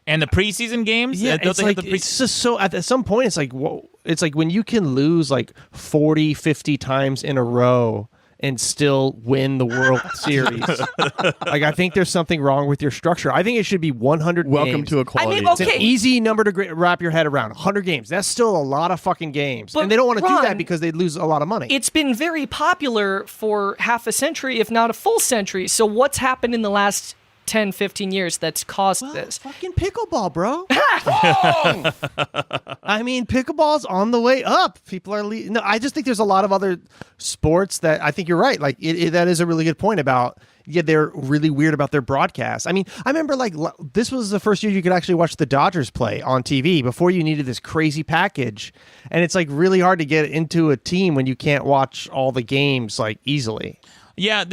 and the preseason games. Yeah, it's just so. At some point, it's like, whoa. It's like when you can lose like 40, 50 times in a row and still win the World Series. Like, I think there's something wrong with your structure. I think it should be 100 Welcome games. to equality. I mean, okay. It's an easy number to wrap your head around. 100 games. That's still a lot of fucking games. But and they don't want to do Ron, that because they'd lose a lot of money. It's been very popular for half a century, if not a full century. So what's happened in the last 10, 15 years that's caused this? Fucking pickleball, bro. I mean, pickleball's on the way up. People are no. I just think there's a lot of other sports that I think you're right. Like that is a really good point about yeah, they're really weird about their broadcast. I mean, I remember like this was the first year you could actually watch the Dodgers play on TV. Before you needed this crazy package, and it's like really hard to get into a team when you can't watch all the games like easily. Yeah,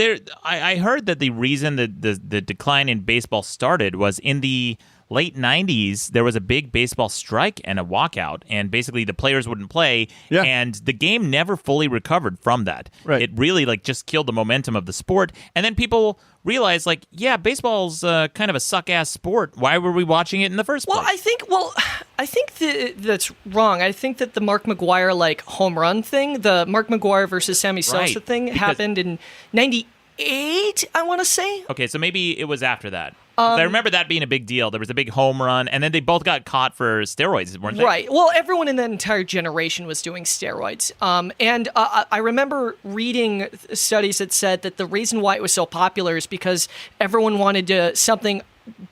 I heard that the reason that the decline in baseball started was in the late 90s, there was a big baseball strike and a walkout, and basically the players wouldn't play, and the game never fully recovered from that. Right. It really like just killed the momentum of the sport, and then people realized like, yeah, baseball's kind of a suck-ass sport. Why were we watching it in the first place? I think that's wrong. I think that the Mark McGwire like home run thing, the Mark McGwire versus Sammy Sosa thing happened in 98, I want to say. Okay, so maybe it was after that. I remember that being a big deal. There was a big home run, and then they both got caught for steroids, weren't they? Right. Well, everyone in that entire generation was doing steroids. And I remember reading studies that said that the reason why it was so popular is because everyone wanted something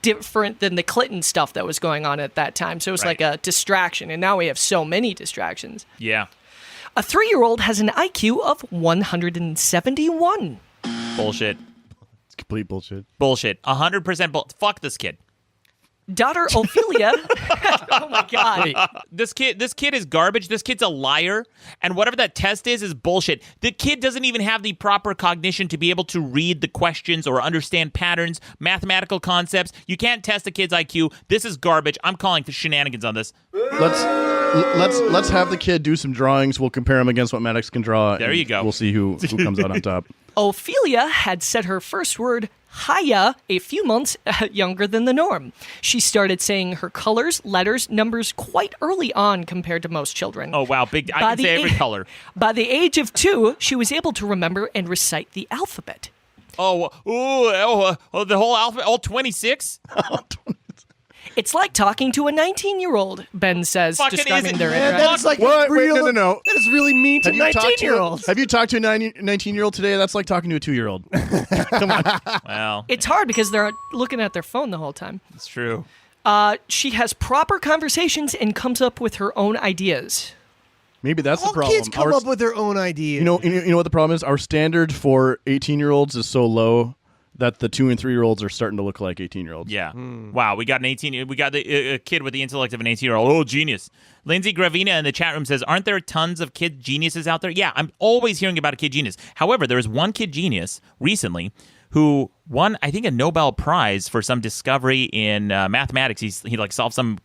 different than the Clinton stuff that was going on at that time. So it was like a distraction, and now we have so many distractions. Yeah. A 3-year-old has an IQ of 171. Bullshit. It's complete bullshit. Bullshit. 100% fuck this kid. Daughter Ophelia. Oh my God. This kid is garbage. This kid's a liar. And whatever that test is bullshit. The kid doesn't even have the proper cognition to be able to read the questions or understand patterns, mathematical concepts. You can't test a kid's IQ. This is garbage. I'm calling for shenanigans on this. Let's have the kid do some drawings. We'll compare him against what Maddox can draw. There you go. We'll see who comes out on top. Ophelia had said her first word, Haya, a few months younger than the norm. She started saying her colors, letters, numbers quite early on compared to most children. Oh, wow. Big. I can say every color. By the age of 2, she was able to remember and recite the alphabet. The whole alphabet, all 26? It's like talking to a 19-year-old, Ben says, describing their interaction. That's like Wait, real, no. That is really mean to 19-year-olds. Have you talked to a 19-year-old today? That's like talking to a 2-year-old. Come on. Well, It's hard because they're looking at their phone the whole time. it's true. She has proper conversations and comes up with her own ideas. Maybe that's All the problem. kids come up with their own ideas. You know what the problem is? Our standard for 18-year-olds is so low that the 2 and 3-year-olds are starting to look like 18-year-olds. Yeah. Wow. We got an 18. We got a kid with the intellect of an 18-year-old. Oh, genius. Lindsay Gravina in the chat room says, "Aren't there tons of kid geniuses out there?" Yeah, I'm always hearing about a kid genius. However, there was one kid genius recently who won, I think, a Nobel Prize for some discovery in mathematics. He like solved some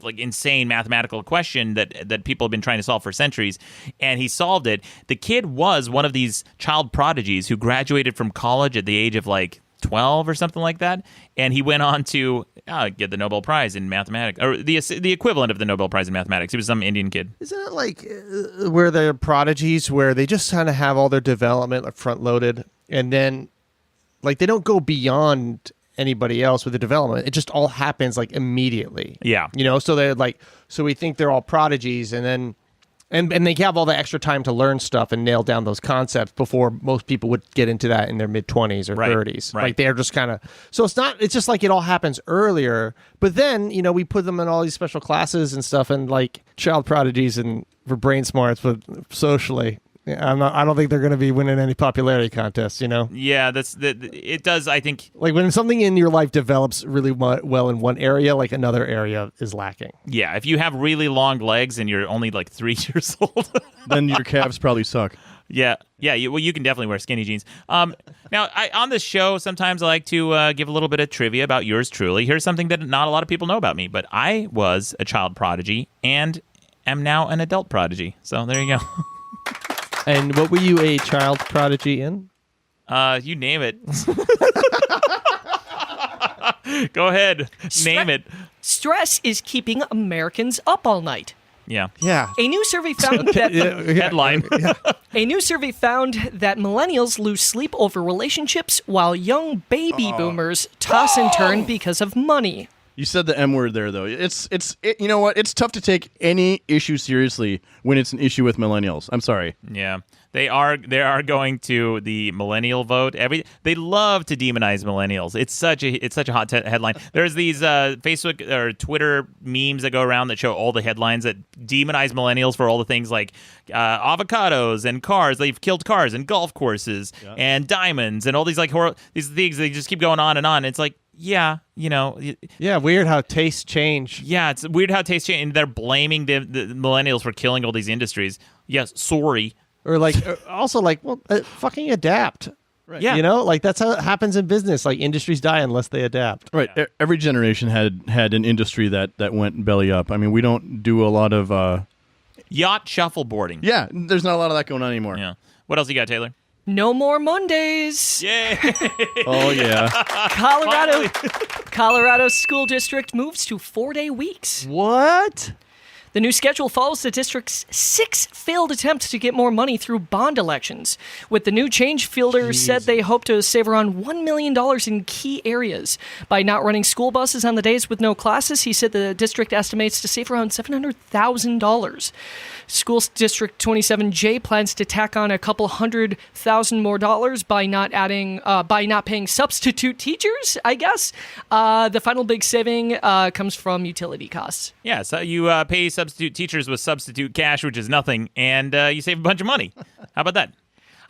like insane mathematical question that people have been trying to solve for centuries, and he solved it. The kid was one of these child prodigies who graduated from college at the age of like 12 or something like that, and he went on to get the Nobel Prize in mathematics, or the equivalent of the Nobel Prize in mathematics. He was some Indian kid. Isn't it like where they're prodigies, where they just kind of have all their development like front loaded, and then like they don't go beyond anybody else with the development. It just all happens like immediately. Yeah. So they're like, so we think they're all prodigies, and then and they have all the extra time to learn stuff and nail down those concepts before most people would get into that in their mid-20s or 30s. Right. Like they're just kind of, so it's just like it all happens earlier, but then, we put them in all these special classes and stuff, and like child prodigies and for brain smarts, but socially, I don't think they're going to be winning any popularity contests, Yeah, it does, I think. Like when something in your life develops really well in one area, like another area is lacking. Yeah, if you have really long legs and you're only like 3 years old, Then your calves probably suck. Yeah. You can definitely wear skinny jeans. Now, on this show, sometimes I like to give a little bit of trivia about yours truly. Here's something that not a lot of people know about me, but I was a child prodigy and am now an adult prodigy. So there you go. And what were you a child prodigy in? You name it. Go ahead. Name it. Stress is keeping Americans up all night. Yeah. Yeah. A new survey found that Headline. A new survey found that millennials lose sleep over relationships while young baby boomers toss and turn because of money. You said the M word there, though. You know what? It's tough to take any issue seriously when it's an issue with millennials. I'm sorry. Yeah. They are going to the millennial vote. They love to demonize millennials. It's such a hot headline. There's these Facebook or Twitter memes that go around that show all the headlines that demonize millennials for all the things like avocados and cars. They've killed cars and golf courses and diamonds and all these like these things. They just keep going on and on. It's like, yeah, Yeah, weird how tastes change. Yeah, it's weird how tastes change, and they're blaming the millennials for killing all these industries. Yes, sorry. Or like, also like, well, fucking adapt. Right. Yeah. Like that's how it happens in business. Like industries die unless they adapt. Right. Yeah. Every generation had an industry that went belly up. I mean, we don't do a lot of yacht shuffleboarding. Yeah, there's not a lot of that going on anymore. Yeah. What else you got, Taylor? No more Mondays. Yay! Oh yeah. Colorado school district moves to 4-day weeks. What? The new schedule follows the district's 6 failed attempts to get more money through bond elections. With the new change, Fielder said they hope to save around $1 million in key areas. By not running school buses on the days with no classes, he said the district estimates to save around $700,000. School District 27J plans to tack on a couple $100,000 more by not paying substitute teachers, I guess. The final big saving comes from utility costs. Yeah, so you pay substitute teachers with substitute cash, which is nothing, and you save a bunch of money. How about that?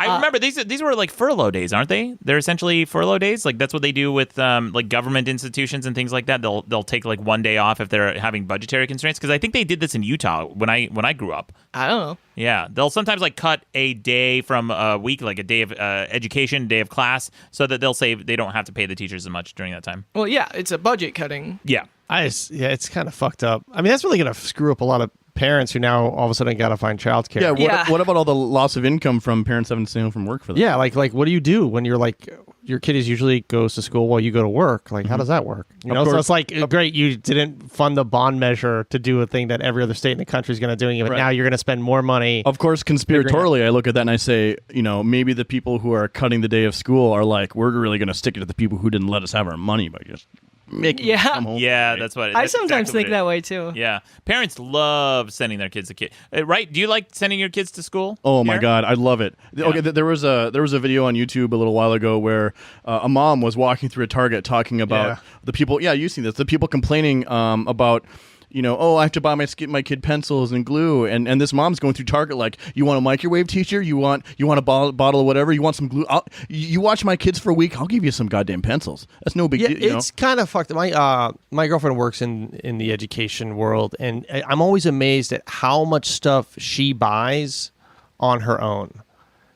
I remember these were like furlough days, aren't they? They're essentially furlough days. Like that's what they do with like government institutions and things like that. They'll take like one day off if they're having budgetary constraints. Because I think they did this in Utah when I grew up. I don't know. Yeah, they'll sometimes like cut a day from a week, like a day of education, day of class, so that they'll save. They don't have to pay the teachers as much during that time. Well, yeah, it's a budget cutting. Yeah. It's kind of fucked up. I mean, that's really going to screw up a lot of parents who now all of a sudden got to find childcare. Yeah. What about all the loss of income from parents having to stay home from work for that? Yeah. Like what do you do when you're like your kid is usually goes to school while you go to work? Like, how does that work? So it's like great. You didn't fund the bond measure to do a thing that every other state in the country is going to do, but now you're going to spend more money. Of course, conspiratorially, I look at that and I say, maybe the people who are cutting the day of school are like, we're really going to stick it to the people who didn't let us have our money by just making them come home. Yeah, that's what. I sometimes think that way too. Yeah, parents love sending their kids right? Do you like sending your kids to school? Oh my God, I love it. Yeah. Okay, there was a video on YouTube a little while ago where a mom was walking through a Target talking about the people. Yeah, you've seen this. The people complaining about. I have to buy my kid pencils and glue, and this mom's going through Target like, you want a microwave teacher? You want a bottle of whatever? You want some glue? You watch my kids for a week, I'll give you some goddamn pencils. That's no big deal. It's kind of fucked. My girlfriend works in the education world, and I'm always amazed at how much stuff she buys on her own.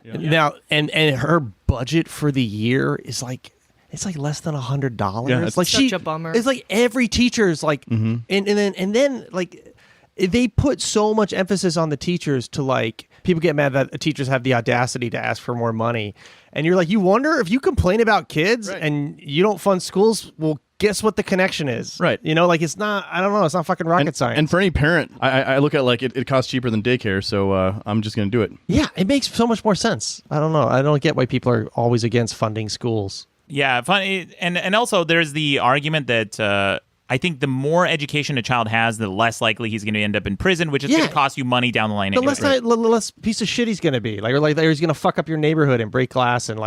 Yeah. Now, and her budget for the year is like. It's like less than $100. Yeah, it's like such a bummer. It's like every teacher's like, and then like they put so much emphasis on the teachers to like people get mad that teachers have the audacity to ask for more money, and you're like, you wonder if you complain about kids and you don't fund schools, well, guess what the connection is, right? Like it's not. I don't know. It's not fucking rocket science. And for any parent, I look at like it costs cheaper than daycare, so I'm just gonna do it. Yeah, it makes so much more sense. I don't know. I don't get why people are always against funding schools. Yeah, funny, and also there's the argument that I think the more education a child has, the less likely he's going to end up in prison, which is going to cost you money down the line. The less piece of shit he's going to be. Like he's going to fuck up your neighborhood and break glass and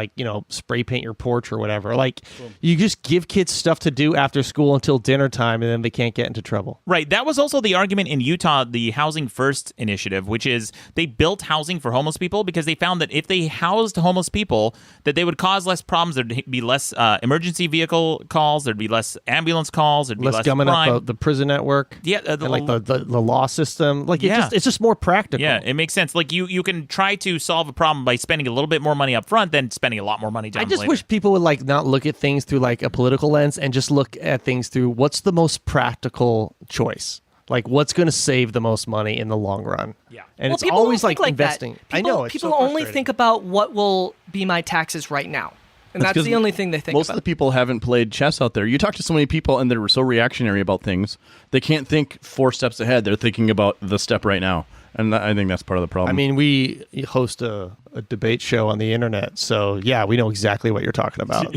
spray paint your porch or whatever. Like you just give kids stuff to do after school until dinner time, and then they can't get into trouble. Right. That was also the argument in Utah, the Housing First initiative, which is they built housing for homeless people because they found that if they housed homeless people, that they would cause less problems. There'd be less emergency vehicle calls. There'd be less ambulance calls. There'd be less gumming crime. up the prison network. Yeah, the law system. Like it's just more practical. Yeah, it makes sense. Like you can try to solve a problem by spending a little bit more money up front than spending a lot more money down the line. I just wish people would like not look at things through like a political lens and just look at things through what's the most practical choice. Like what's going to save the most money in the long run. Yeah, and it's always like investing. I know it's people so only think about what will be my taxes right now. And that's the only thing they think most about. Most of the people haven't played chess out there. You talk to so many people and they're so reactionary about things. They can't think 4 steps ahead. They're thinking about the step right now. And I think that's part of the problem. I mean, we host a debate show on the internet, so yeah, we know exactly what you're talking about.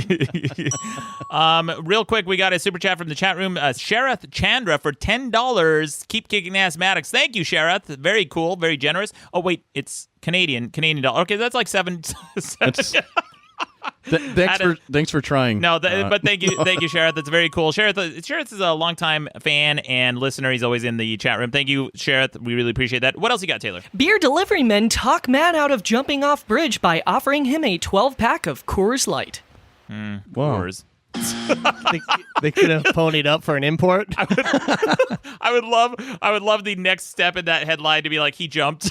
Real quick, we got a super chat from the chat room. Sharath Chandra for $10. Keep kicking ass, Maddox. Thank you, Sharath. Very cool, very generous. Oh wait, it's Canadian dollar. Okay, that's like seven. Thanks for trying. No, but thank you, Sharath. That's very cool. Sharath is a longtime fan and listener. He's always in the chat room. Thank you, Sharath. We really appreciate that. What else you got, Taylor? Beer delivery men talk man out of jumping off bridge by offering him a 12-pack of Coors Light. Coors. They could have ponied up for an import. I would love the next step in that headline to be like, he jumped.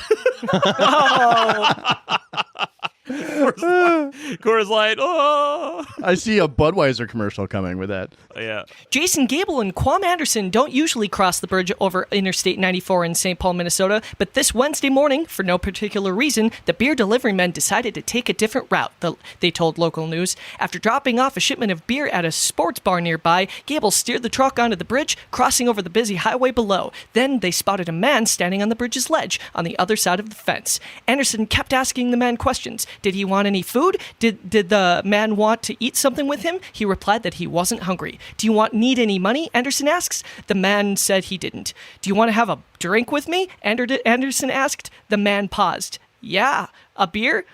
Coors Light. Oh. I see a Budweiser commercial coming with that. Yeah. Jason Gable and Quam Anderson don't usually cross the bridge over Interstate 94 in St. Paul, Minnesota, but this Wednesday morning, for no particular reason, the beer delivery men decided to take a different route, they told local news. After dropping off a shipment of beer at a sports bar nearby, Gable steered the truck onto the bridge, crossing over the busy highway below. Then they spotted a man standing on the bridge's ledge on the other side of the fence. Anderson kept asking the man questions. Did he want any food? Did the man want to eat something with him? He replied that he wasn't hungry. Do you need any money? Anderson asks. The man said he didn't. Do you want to have a drink with me? Anderson asked. The man paused. Yeah. A beer?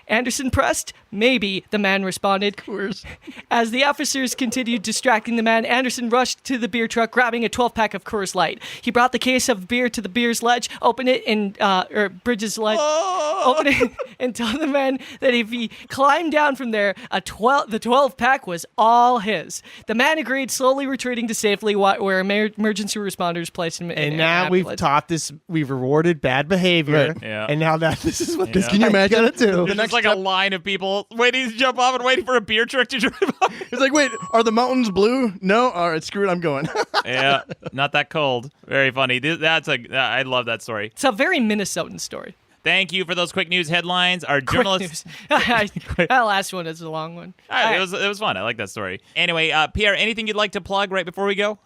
Anderson pressed. Maybe, the man responded. Coors. As the officers continued distracting the man, Anderson rushed to the beer truck, grabbing a 12-pack of Coors Light. He brought the case of beer to the beer's ledge, opened it and Bridges ledge, opened it, and told the man that if he climbed down from there, the 12-pack was all his. The man agreed, slowly retreating to safely where emergency responders placed him in And an now ambulance. we've taught this, we've rewarded bad behavior, Right. Yeah. and now this is what this Can you guy's imagine? gonna do. There's just like a line of people waiting to jump off and waiting for a beer truck to drive off. It's like, wait, are the mountains blue? No? All right, screw it, I'm going. Yeah, not that cold. Very funny. I love that story. It's a very Minnesotan story. Thank you for those quick news headlines. Our Quick journalists. news. That last one is a long one. It was fun. I like that story. Anyway, Pierre, anything you'd like to plug right before we go?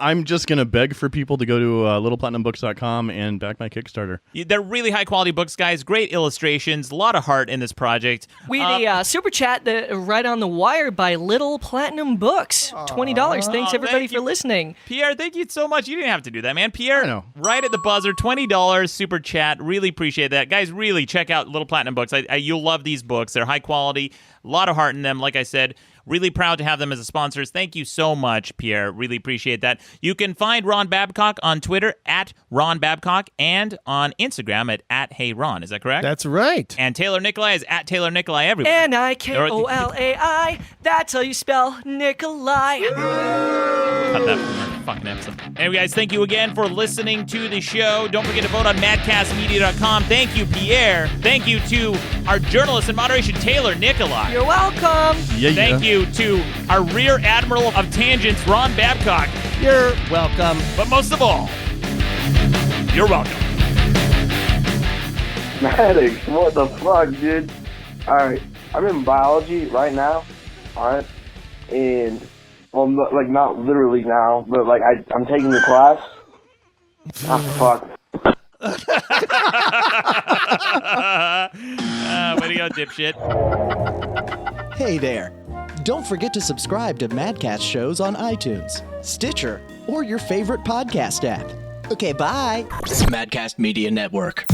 I'm just going to beg for people to go to littleplatinumbooks.com and back my Kickstarter. They're really high-quality books, guys. Great illustrations. A lot of heart in this project. We had a super chat right on the wire by Little Platinum Books. $20. Thanks, everybody, thank you. for listening. Pierre, thank you so much. You didn't have to do that, man. Pierre, I know. right at the buzzer, $20 super chat. Really appreciate that. Guys, really check out Little Platinum Books. You'll love these books. They're high quality, a lot of heart in them. Like I said, really proud to have them as sponsors. Thank you so much, Pierre. Really appreciate that. You can find Ron Babcock on Twitter at Ron Babcock and on Instagram at Hey Ron. Is that correct? That's right. And Taylor Nikolai is at Taylor Nikolai everywhere. Nikolai. That's how you spell Nikolai. Cut that from our fucking episode. Anyway, guys, thank you again for listening to the show. Don't forget to vote on madcastmedia.com. Thank you, Pierre. Thank you to our journalist and moderation, Taylor Nikolai. You're welcome. Thank you to our Rear Admiral of Tangents, Ron Babcock. You're welcome. But most of all, you're welcome. Maddox, what the fuck, dude? Alright, I'm in biology right now, alright? And, well, like, not literally now, but, like, I'm taking the class. Fuck. Way to go, dipshit. Hey there. Don't forget to subscribe to Madcast shows on iTunes, Stitcher, or your favorite podcast app. Okay, bye. Madcast Media Network.